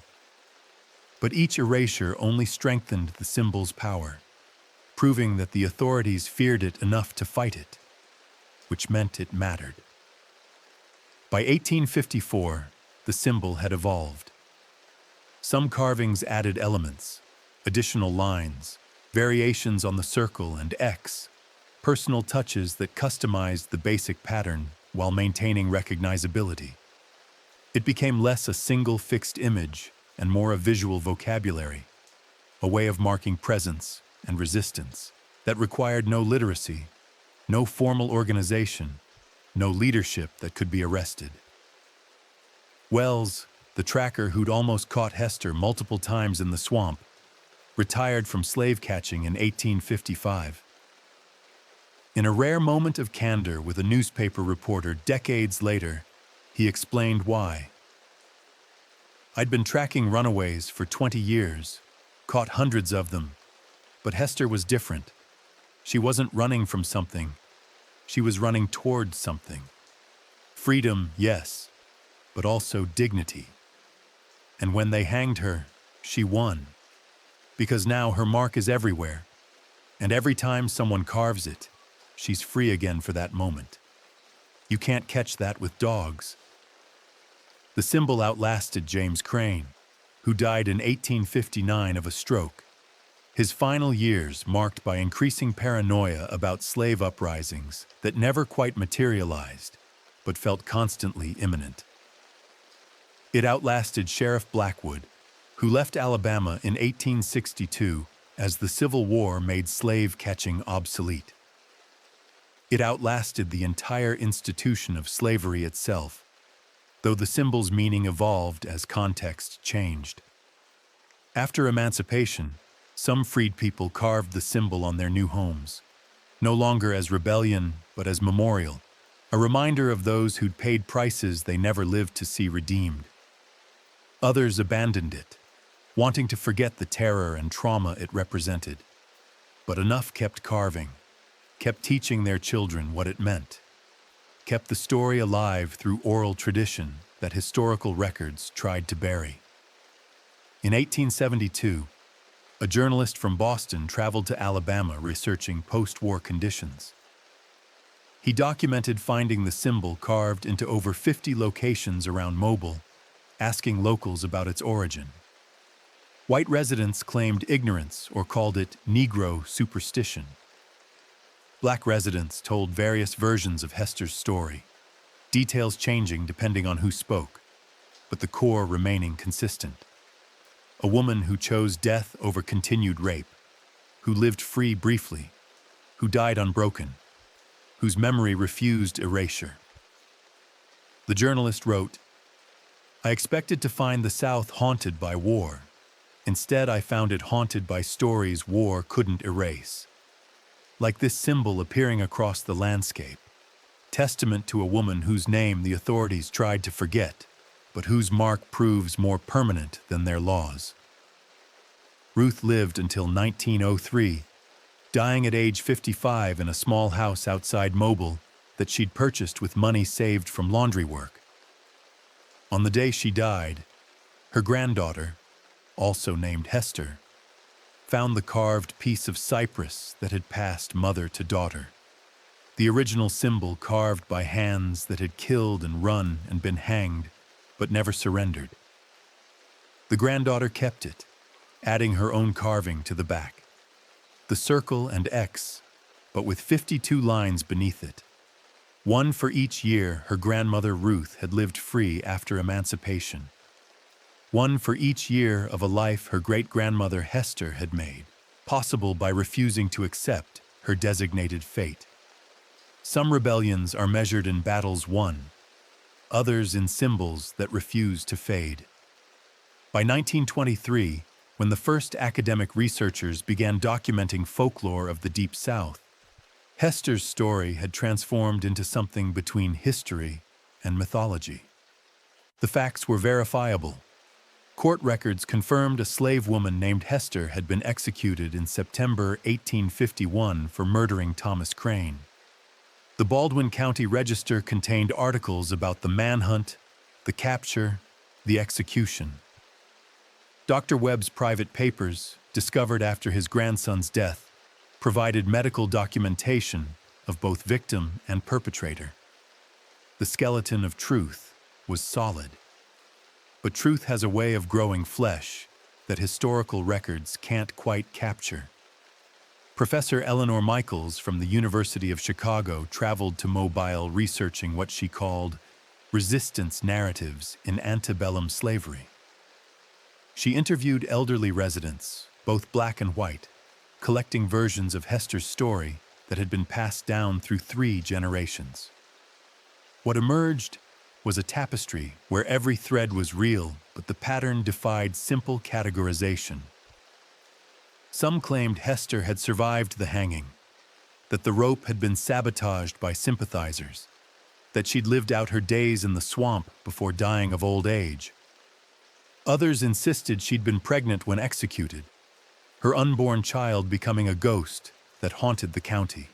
But each erasure only strengthened the symbol's power, proving that the authorities feared it enough to fight it, which meant it mattered. By 1854, the symbol had evolved. Some carvings added elements, additional lines, variations on the circle and X, personal touches that customized the basic pattern while maintaining recognizability. It became less a single fixed image and more a visual vocabulary, a way of marking presence and resistance that required no literacy, no formal organization, no leadership that could be arrested. Wells, the tracker who'd almost caught Hester multiple times in the swamp, retired from slave catching in 1855. In a rare moment of candor with a newspaper reporter decades later, he explained why. "I'd been tracking runaways for 20 years, caught hundreds of them, but Hester was different. She wasn't running from something. She was running toward something. Freedom, yes, but also dignity. And when they hanged her, she won. Because now her mark is everywhere, and every time someone carves it, she's free again for that moment. You can't catch that with dogs." The symbol outlasted James Crane, who died in 1859 of a stroke, his final years marked by increasing paranoia about slave uprisings that never quite materialized, but felt constantly imminent. It outlasted Sheriff Blackwood, who left Alabama in 1862 as the Civil War made slave catching obsolete. It outlasted the entire institution of slavery itself, though the symbol's meaning evolved as context changed. After emancipation, some freed people carved the symbol on their new homes, no longer as rebellion, but as memorial, a reminder of those who'd paid prices they never lived to see redeemed. Others abandoned it, wanting to forget the terror and trauma it represented. But enough kept carving, kept teaching their children what it meant, kept the story alive through oral tradition that historical records tried to bury. In 1872, a journalist from Boston traveled to Alabama researching post-war conditions. He documented finding the symbol carved into over 50 locations around Mobile, asking locals about its origin. White residents claimed ignorance or called it Negro superstition. Black residents told various versions of Hester's story, details changing depending on who spoke, but the core remaining consistent. A woman who chose death over continued rape, who lived free briefly, who died unbroken, whose memory refused erasure. The journalist wrote, "I expected to find the South haunted by war. Instead, I found it haunted by stories war couldn't erase. Like this symbol appearing across the landscape, testament to a woman whose name the authorities tried to forget, but whose mark proves more permanent than their laws." Ruth lived until 1903, dying at age 55 in a small house outside Mobile that she'd purchased with money saved from laundry work. On the day she died, her granddaughter, also named Hester, found the carved piece of cypress that had passed mother to daughter. The original symbol carved by hands that had killed and run and been hanged, but never surrendered. The granddaughter kept it, adding her own carving to the back. The circle and X, but with 52 lines beneath it. One for each year her grandmother Ruth had lived free after emancipation. One for each year of a life her great-grandmother Hester had made, possible by refusing to accept her designated fate. Some rebellions are measured in battles won, others in symbols that refuse to fade. By 1923, when the first academic researchers began documenting folklore of the Deep South, Hester's story had transformed into something between history and mythology. The facts were verifiable. Court records confirmed a slave woman named Hester had been executed in September 1851 for murdering Thomas Crane. The Baldwin County Register contained articles about the manhunt, the capture, the execution. Dr. Webb's private papers, discovered after his grandson's death, provided medical documentation of both victim and perpetrator. The skeleton of truth was solid. But truth has a way of growing flesh that historical records can't quite capture. Professor Eleanor Michaels from the University of Chicago traveled to Mobile researching what she called resistance narratives in antebellum slavery. She interviewed elderly residents, both black and white, collecting versions of Hester's story that had been passed down through 3 generations. What emerged was a tapestry where every thread was real, but the pattern defied simple categorization. Some claimed Hester had survived the hanging, that the rope had been sabotaged by sympathizers, that she'd lived out her days in the swamp before dying of old age. Others insisted she'd been pregnant when executed, her unborn child becoming a ghost that haunted the county.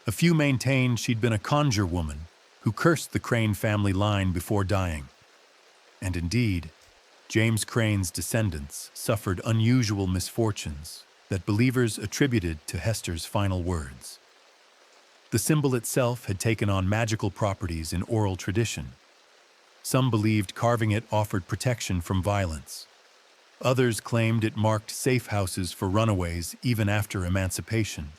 A few maintained she'd been a conjure woman who cursed the Crane family line before dying. And indeed, James Crane's descendants suffered unusual misfortunes that believers attributed to Hester's final words. The symbol itself had taken on magical properties in oral tradition. Some believed carving it offered protection from violence. Others claimed it marked safe houses for runaways even after emancipation.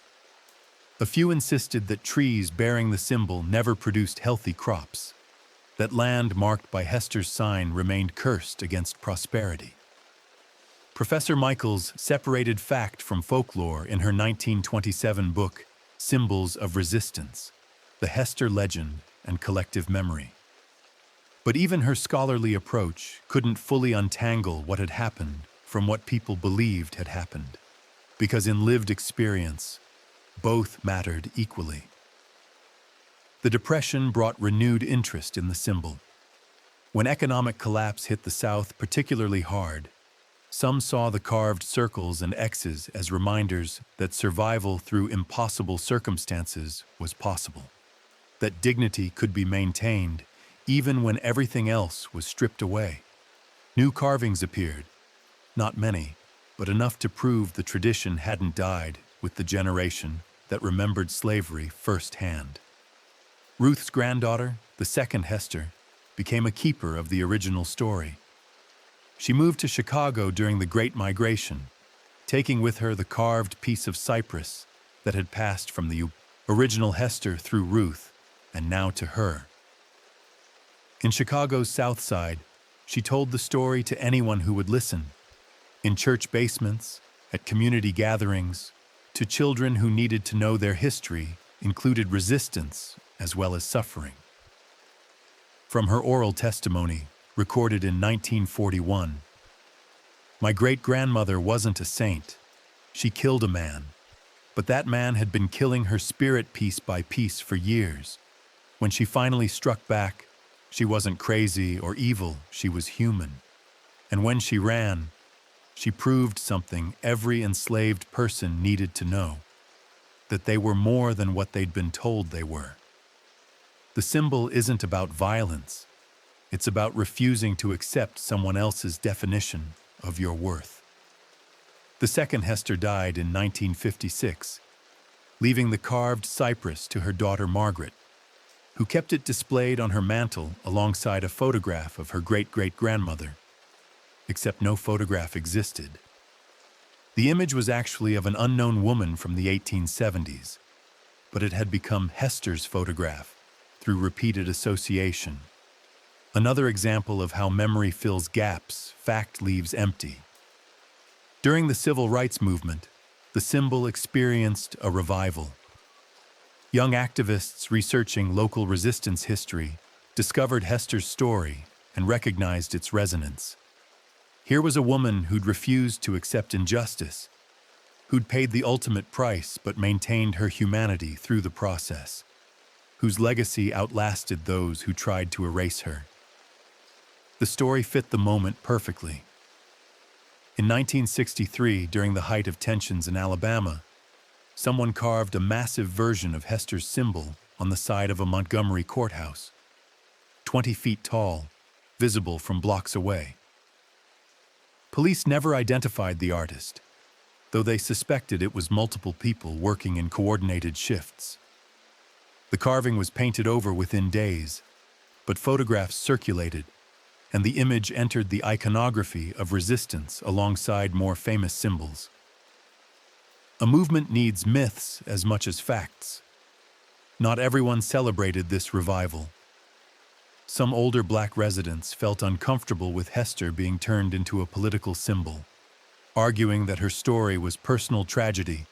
A few insisted that trees bearing the symbol never produced healthy crops, that land marked by Hester's sign remained cursed against prosperity. Professor Michaels separated fact from folklore in her 1927 book, Symbols of Resistance, The Hester Legend and Collective Memory. But even her scholarly approach couldn't fully untangle what had happened from what people believed had happened, because in lived experience, both mattered equally. The Depression brought renewed interest in the symbol. When economic collapse hit the South particularly hard, some saw the carved circles and X's as reminders that survival through impossible circumstances was possible, that dignity could be maintained even when everything else was stripped away. New carvings appeared, not many, but enough to prove the tradition hadn't died with the generation that remembered slavery firsthand. Ruth's granddaughter, the second Hester, became a keeper of the original story. She moved to Chicago during the Great Migration, taking with her the carved piece of cypress that had passed from the original Hester through Ruth and now to her. In Chicago's South Side, she told the story to anyone who would listen, in church basements, at community gatherings, to children who needed to know their history included resistance as well as suffering. From her oral testimony, recorded in 1941, "My great-grandmother wasn't a saint. She killed a man, but that man had been killing her spirit piece by piece for years. When she finally struck back, she wasn't crazy or evil, she was human. And when she ran, she proved something every enslaved person needed to know, that they were more than what they'd been told they were. The symbol isn't about violence. It's about refusing to accept someone else's definition of your worth." The second Hester died in 1956, leaving the carved cypress to her daughter Margaret, who kept it displayed on her mantle alongside a photograph of her great-great-grandmother, except no photograph existed. The image was actually of an unknown woman from the 1870s, but it had become Hester's photograph through repeated association. Another example of how memory fills gaps, fact leaves empty. During the Civil Rights Movement, the symbol experienced a revival. Young activists researching local resistance history discovered Hester's story and recognized its resonance. Here was a woman who'd refused to accept injustice, who'd paid the ultimate price but maintained her humanity through the process, whose legacy outlasted those who tried to erase her. The story fit the moment perfectly. In 1963, during the height of tensions in Alabama, someone carved a massive version of Hester's symbol on the side of a Montgomery courthouse, 20 feet tall, visible from blocks away. Police never identified the artist, though they suspected it was multiple people working in coordinated shifts. The carving was painted over within days, but photographs circulated, and the image entered the iconography of resistance alongside more famous symbols. A movement needs myths as much as facts. Not everyone celebrated this revival. Some older black residents felt uncomfortable with Hester being turned into a political symbol, arguing that her story was personal tragedy,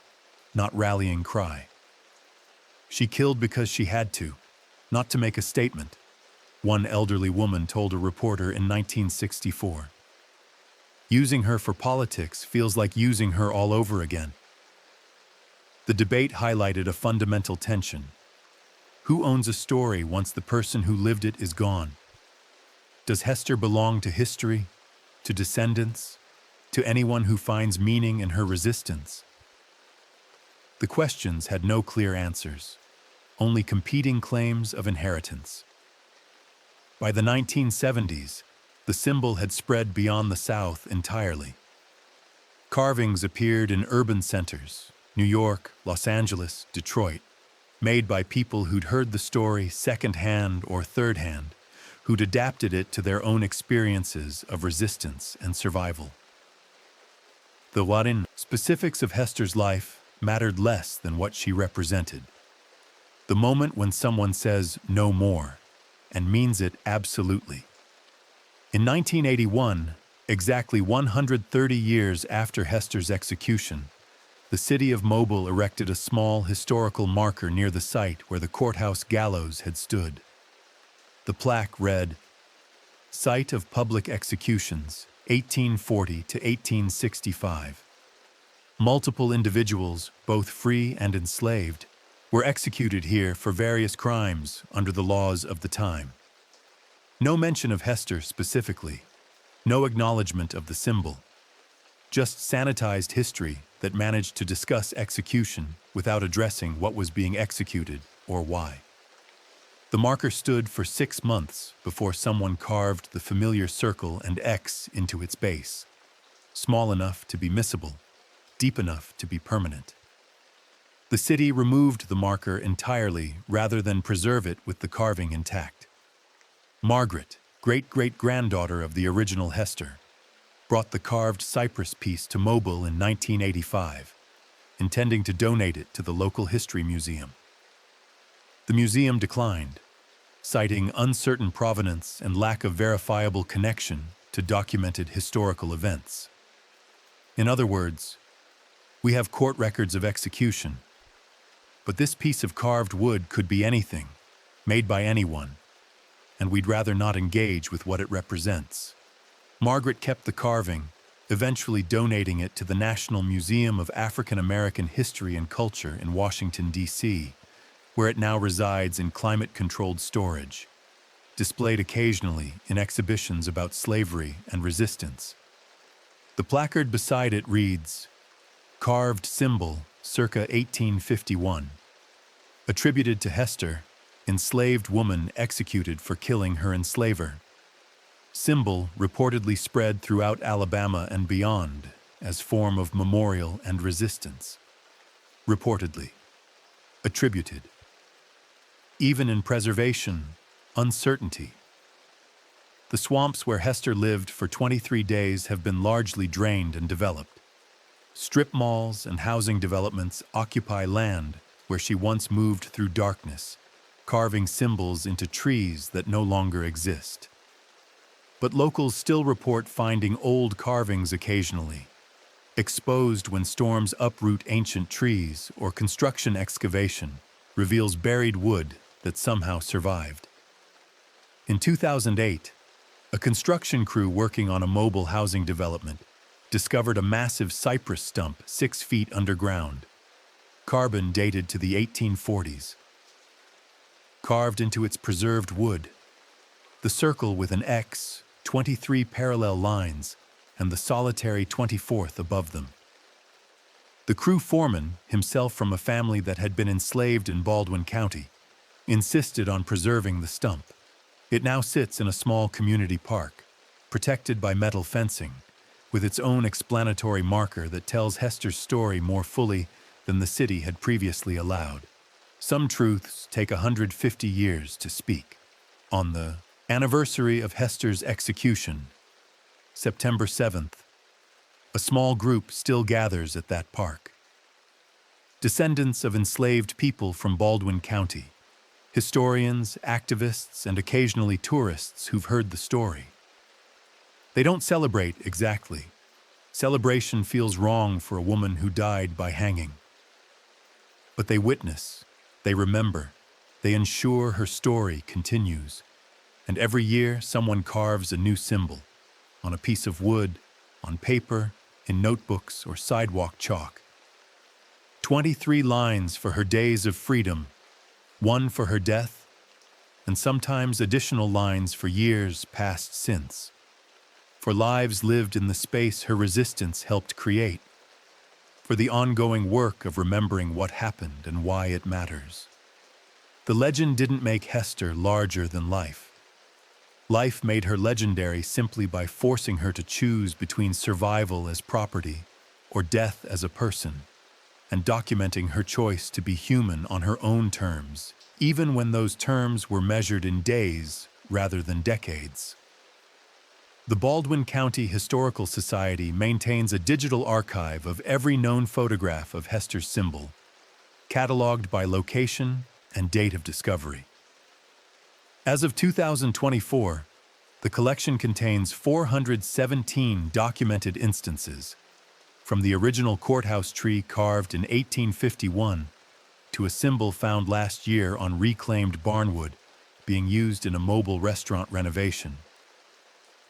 not rallying cry. She killed because she had to, not to make a statement, one elderly woman told a reporter in 1964. Using her for politics feels like using her all over again. The debate highlighted a fundamental tension. Who owns a story once the person who lived it is gone? Does Hester belong to history, to descendants, to anyone who finds meaning in her resistance? The questions had no clear answers, only competing claims of inheritance. By the 1970s, the symbol had spread beyond the South entirely. Carvings appeared in urban centers, New York, Los Angeles, Detroit, made by people who'd heard the story secondhand or thirdhand, who'd adapted it to their own experiences of resistance and survival. The specifics of Hester's life mattered less than what she represented. The moment when someone says no more and means it absolutely. In 1981, exactly 130 years after Hester's execution, the city of Mobile erected a small historical marker near the site where the courthouse gallows had stood. The plaque read, "Site of Public Executions, 1840 to 1865. Multiple individuals, both free and enslaved, were executed here for various crimes under the laws of the time." No mention of Hester specifically, no acknowledgement of the symbol, just sanitized history that managed to discuss execution without addressing what was being executed or why. The marker stood for 6 months before someone carved the familiar circle and X into its base, small enough to be missable, deep enough to be permanent. The city removed the marker entirely rather than preserve it with the carving intact. Margaret, great-great-granddaughter of the original Hester, brought the carved cypress piece to Mobile in 1985, intending to donate it to the local history museum. The museum declined, citing uncertain provenance and lack of verifiable connection to documented historical events. In other words, we have court records of execution, but this piece of carved wood could be anything, made by anyone, and we'd rather not engage with what it represents. Margaret kept the carving, eventually donating it to the National Museum of African American History and Culture in Washington, D.C., where it now resides in climate-controlled storage, displayed occasionally in exhibitions about slavery and resistance. The placard beside it reads, "Carved Symbol, circa 1851. Attributed to Hester, enslaved woman executed for killing her enslaver. Symbol reportedly spread throughout Alabama and beyond as form of memorial and resistance. Reportedly. Attributed. Even in preservation, uncertainty. The swamps where Hester lived for 23 days have been largely drained and developed. Strip malls and housing developments occupy land where she once moved through darkness, carving symbols into trees that no longer exist. But locals still report finding old carvings occasionally, exposed when storms uproot ancient trees or construction excavation reveals buried wood that somehow survived. In 2008, a construction crew working on a mobile housing development discovered a massive cypress stump 6 feet underground, carbon dated to the 1840s. Carved into its preserved wood, the circle with an X, 23 parallel lines, and the solitary 24th above them. The crew foreman, himself from a family that had been enslaved in Baldwin County, insisted on preserving the stump. It now sits in a small community park, protected by metal fencing, with its own explanatory marker that tells Hester's story more fully than the city had previously allowed. Some truths take 150 years to speak. On the anniversary of Hester's execution, September 7th, a small group still gathers at that park. Descendants of enslaved people from Baldwin County, Historians, activists, and occasionally tourists who've heard the story. They don't celebrate exactly. Celebration feels wrong for a woman who died by hanging. But they witness, they remember, they ensure her story continues. And every year, someone carves a new symbol, on a piece of wood, on paper, in notebooks or sidewalk chalk. 23 lines for her days of freedom, one for her death, and sometimes additional lines for years passed since. For lives lived in the space her resistance helped create. For the ongoing work of remembering what happened and why it matters. The legend didn't make Hester larger than life. Life made her legendary simply by forcing her to choose between survival as property or death as a person, and documenting her choice to be human on her own terms, even when those terms were measured in days rather than decades. The Baldwin County Historical Society maintains a digital archive of every known photograph of Hester's symbol, cataloged by location and date of discovery. As of 2024, the collection contains 417 documented instances, from the original courthouse tree carved in 1851 to a symbol found last year on reclaimed barnwood being used in a mobile restaurant renovation.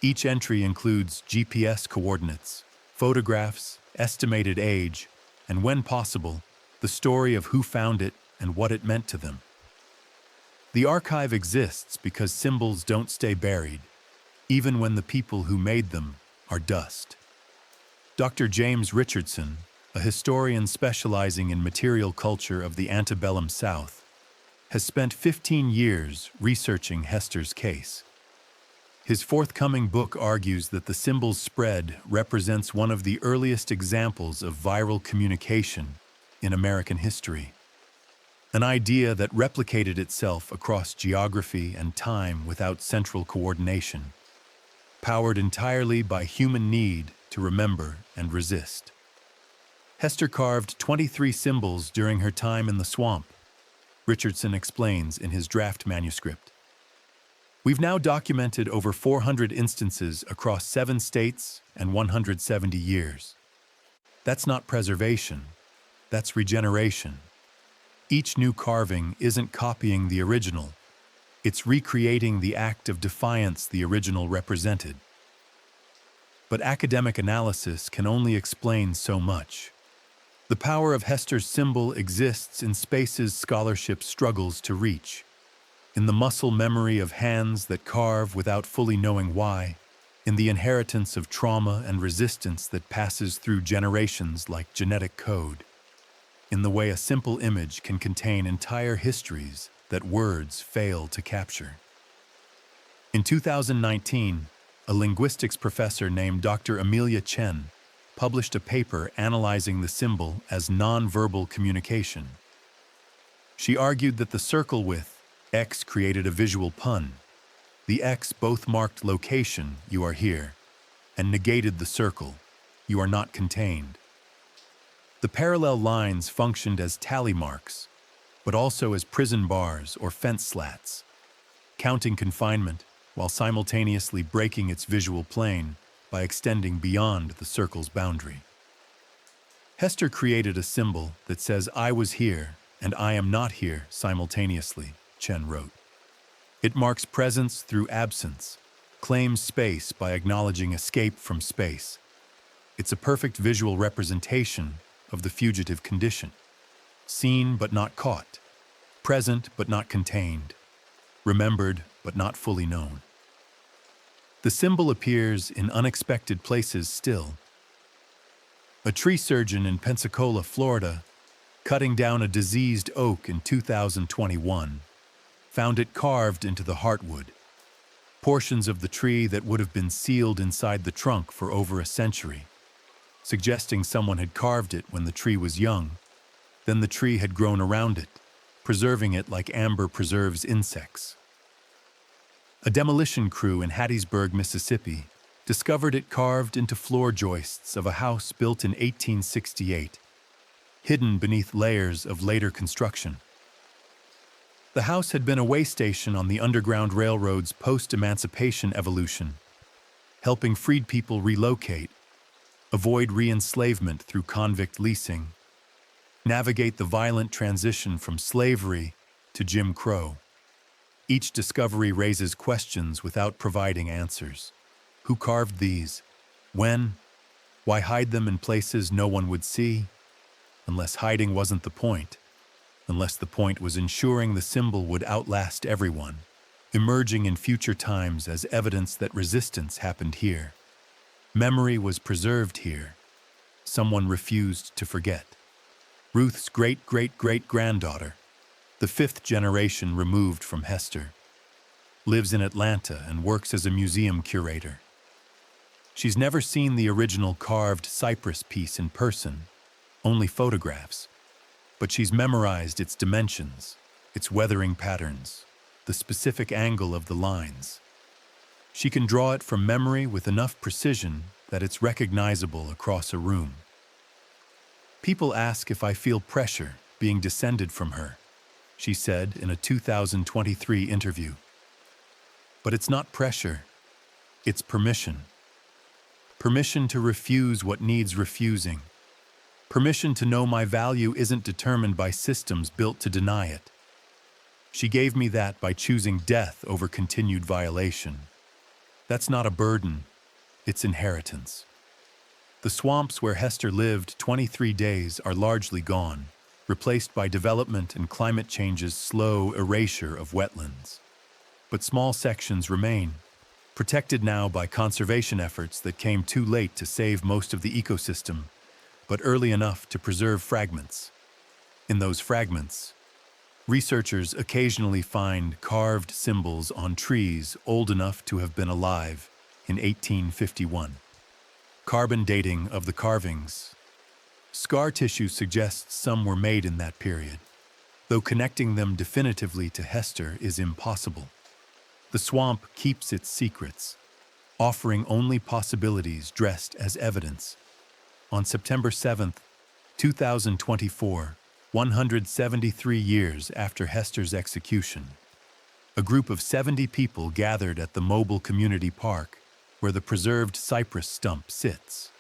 Each entry includes GPS coordinates, photographs, estimated age, and when possible, the story of who found it and what it meant to them. The archive exists because symbols don't stay buried, even when the people who made them are dust. Dr. James Richardson, a historian specializing in material culture of the antebellum South, has spent 15 years researching Hester's case. His forthcoming book argues that the symbol's spread represents one of the earliest examples of viral communication in American history, an idea that replicated itself across geography and time without central coordination, powered entirely by human need to remember and resist. Hester carved 23 symbols during her time in the swamp, Richardson explains in his draft manuscript. We've now documented over 400 instances across 7 states and 170 years. That's not preservation, that's regeneration. Each new carving isn't copying the original, it's recreating the act of defiance the original represented. But academic analysis can only explain so much. The power of Hester's symbol exists in spaces scholarship struggles to reach, in the muscle memory of hands that carve without fully knowing why, in the inheritance of trauma and resistance that passes through generations like genetic code, in the way a simple image can contain entire histories that words fail to capture. In 2019, a linguistics professor named Dr. Amelia Chen published a paper analyzing the symbol as nonverbal communication. She argued that the circle with X created a visual pun. The X both marked location, you are here, and negated the circle, you are not contained. The parallel lines functioned as tally marks, but also as prison bars or fence slats, counting confinement while simultaneously breaking its visual plane by extending beyond the circle's boundary. Hester created a symbol that says I was here and I am not here simultaneously, Chen wrote. It marks presence through absence, claims space by acknowledging escape from space. It's a perfect visual representation of the fugitive condition. Seen but not caught, present but not contained, remembered but not fully known. The symbol appears in unexpected places still. A tree surgeon in Pensacola, Florida, cutting down a diseased oak in 2021, found it carved into the heartwood, portions of the tree that would have been sealed inside the trunk for over a century, suggesting someone had carved it when the tree was young. Then the tree had grown around it, preserving it like amber preserves insects. A demolition crew in Hattiesburg, Mississippi, discovered it carved into floor joists of a house built in 1868, hidden beneath layers of later construction. The house had been a way station on the Underground Railroad's post-emancipation evolution, helping freed people relocate, avoid re-enslavement through convict leasing, navigate the violent transition from slavery to Jim Crow. Each discovery raises questions without providing answers. Who carved these? When? Why hide them in places no one would see? Unless hiding wasn't the point. Unless the point was ensuring the symbol would outlast everyone, emerging in future times as evidence that resistance happened here. Memory was preserved here. Someone refused to forget. Ruth's great-great-great-granddaughter, the fifth generation removed from Hester, lives in Atlanta and works as a museum curator. She's never seen the original carved cypress piece in person, only photographs, but she's memorized its dimensions, its weathering patterns, the specific angle of the lines. She can draw it from memory with enough precision that it's recognizable across a room. People ask if I feel pressure being descended from her, she said in a 2023 interview. But it's not pressure, it's permission. Permission to refuse what needs refusing. Permission to know my value isn't determined by systems built to deny it. She gave me that by choosing death over continued violation. That's not a burden, it's inheritance. The swamps where Hester lived 23 days are largely gone, replaced by development and climate change's slow erasure of wetlands. But small sections remain, protected now by conservation efforts that came too late to save most of the ecosystem, but early enough to preserve fragments. In those fragments, researchers occasionally find carved symbols on trees old enough to have been alive in 1851. Carbon dating of the carvings. Scar tissue suggests some were made in that period, though connecting them definitively to Hester is impossible. The swamp keeps its secrets, offering only possibilities dressed as evidence. On September 7, 2024, 173 years after Hester's execution, a group of 70 people gathered at the Mobile Community Park, where the preserved cypress stump sits.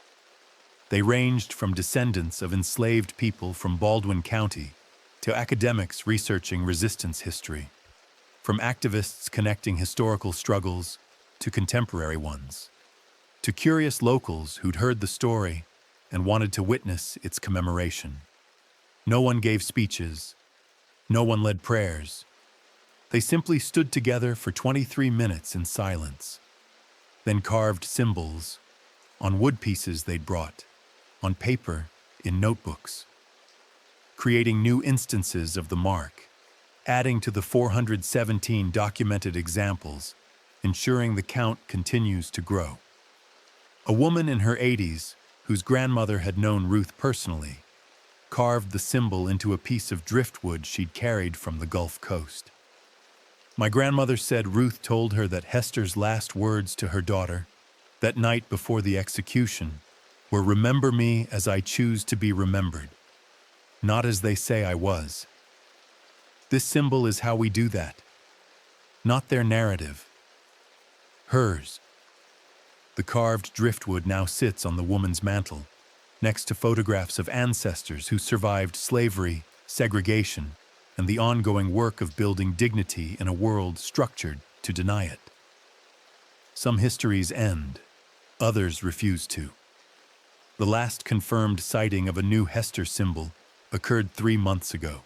They ranged from descendants of enslaved people from Baldwin County to academics researching resistance history, from activists connecting historical struggles to contemporary ones, to curious locals who'd heard the story and wanted to witness its commemoration. No one gave speeches. No one led prayers. They simply stood together for 23 minutes in silence, then carved symbols on wood pieces they'd brought, on paper, in notebooks, creating new instances of the mark, adding to the 417 documented examples, ensuring the count continues to grow. A woman in her 80s, whose grandmother had known Ruth personally, carved the symbol into a piece of driftwood she'd carried from the Gulf Coast. My grandmother said Ruth told her that Hester's last words to her daughter, that night before the execution, were "Remember me as I choose to be remembered, not as they say I was." This symbol is how we do that. Not their narrative. Hers. The carved driftwood now sits on the woman's mantle, next to photographs of ancestors who survived slavery, segregation, and the ongoing work of building dignity in a world structured to deny it. Some histories end, others refuse to. The last confirmed sighting of a new Hester symbol occurred 3 months ago,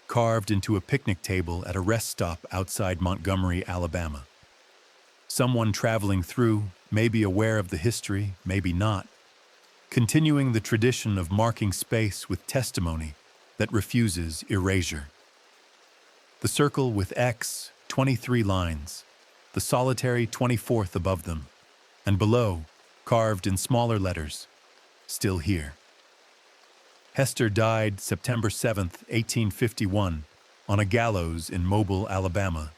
carved into a picnic table at a rest stop outside Montgomery, Alabama. Someone traveling through may be aware of the history, maybe not, continuing the tradition of marking space with testimony that refuses erasure. The circle with X, 23 lines, the solitary 24th above them, and below, carved in smaller letters, still here. Hester died September 7, 1851, on a gallows in Mobile, Alabama,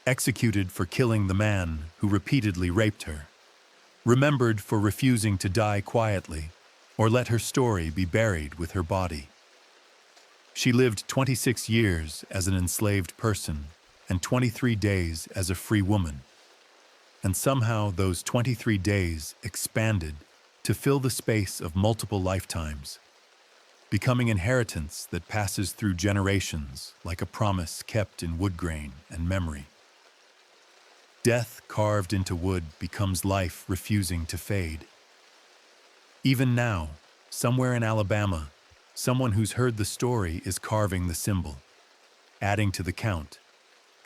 executed for killing the man who repeatedly raped her, remembered for refusing to die quietly or let her story be buried with her body. She lived 26 years as an enslaved person and 23 days as a free woman. And somehow those 23 days expanded to fill the space of multiple lifetimes, becoming inheritance that passes through generations like a promise kept in wood grain and memory. Death carved into wood becomes life refusing to fade. Even now, somewhere in Alabama, someone who's heard the story is carving the symbol, adding to the count,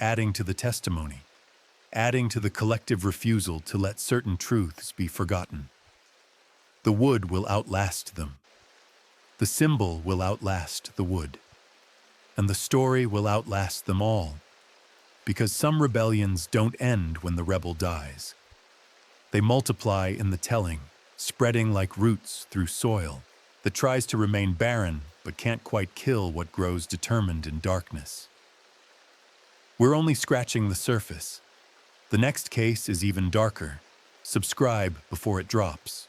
adding to the testimony, adding to the collective refusal to let certain truths be forgotten. The wood will outlast them. The symbol will outlast the wood. And the story will outlast them all, because some rebellions don't end when the rebel dies. They multiply in the telling, spreading like roots through soil that tries to remain barren but can't quite kill what grows determined in darkness. We're only scratching the surface. The next case is even darker. Subscribe before it drops.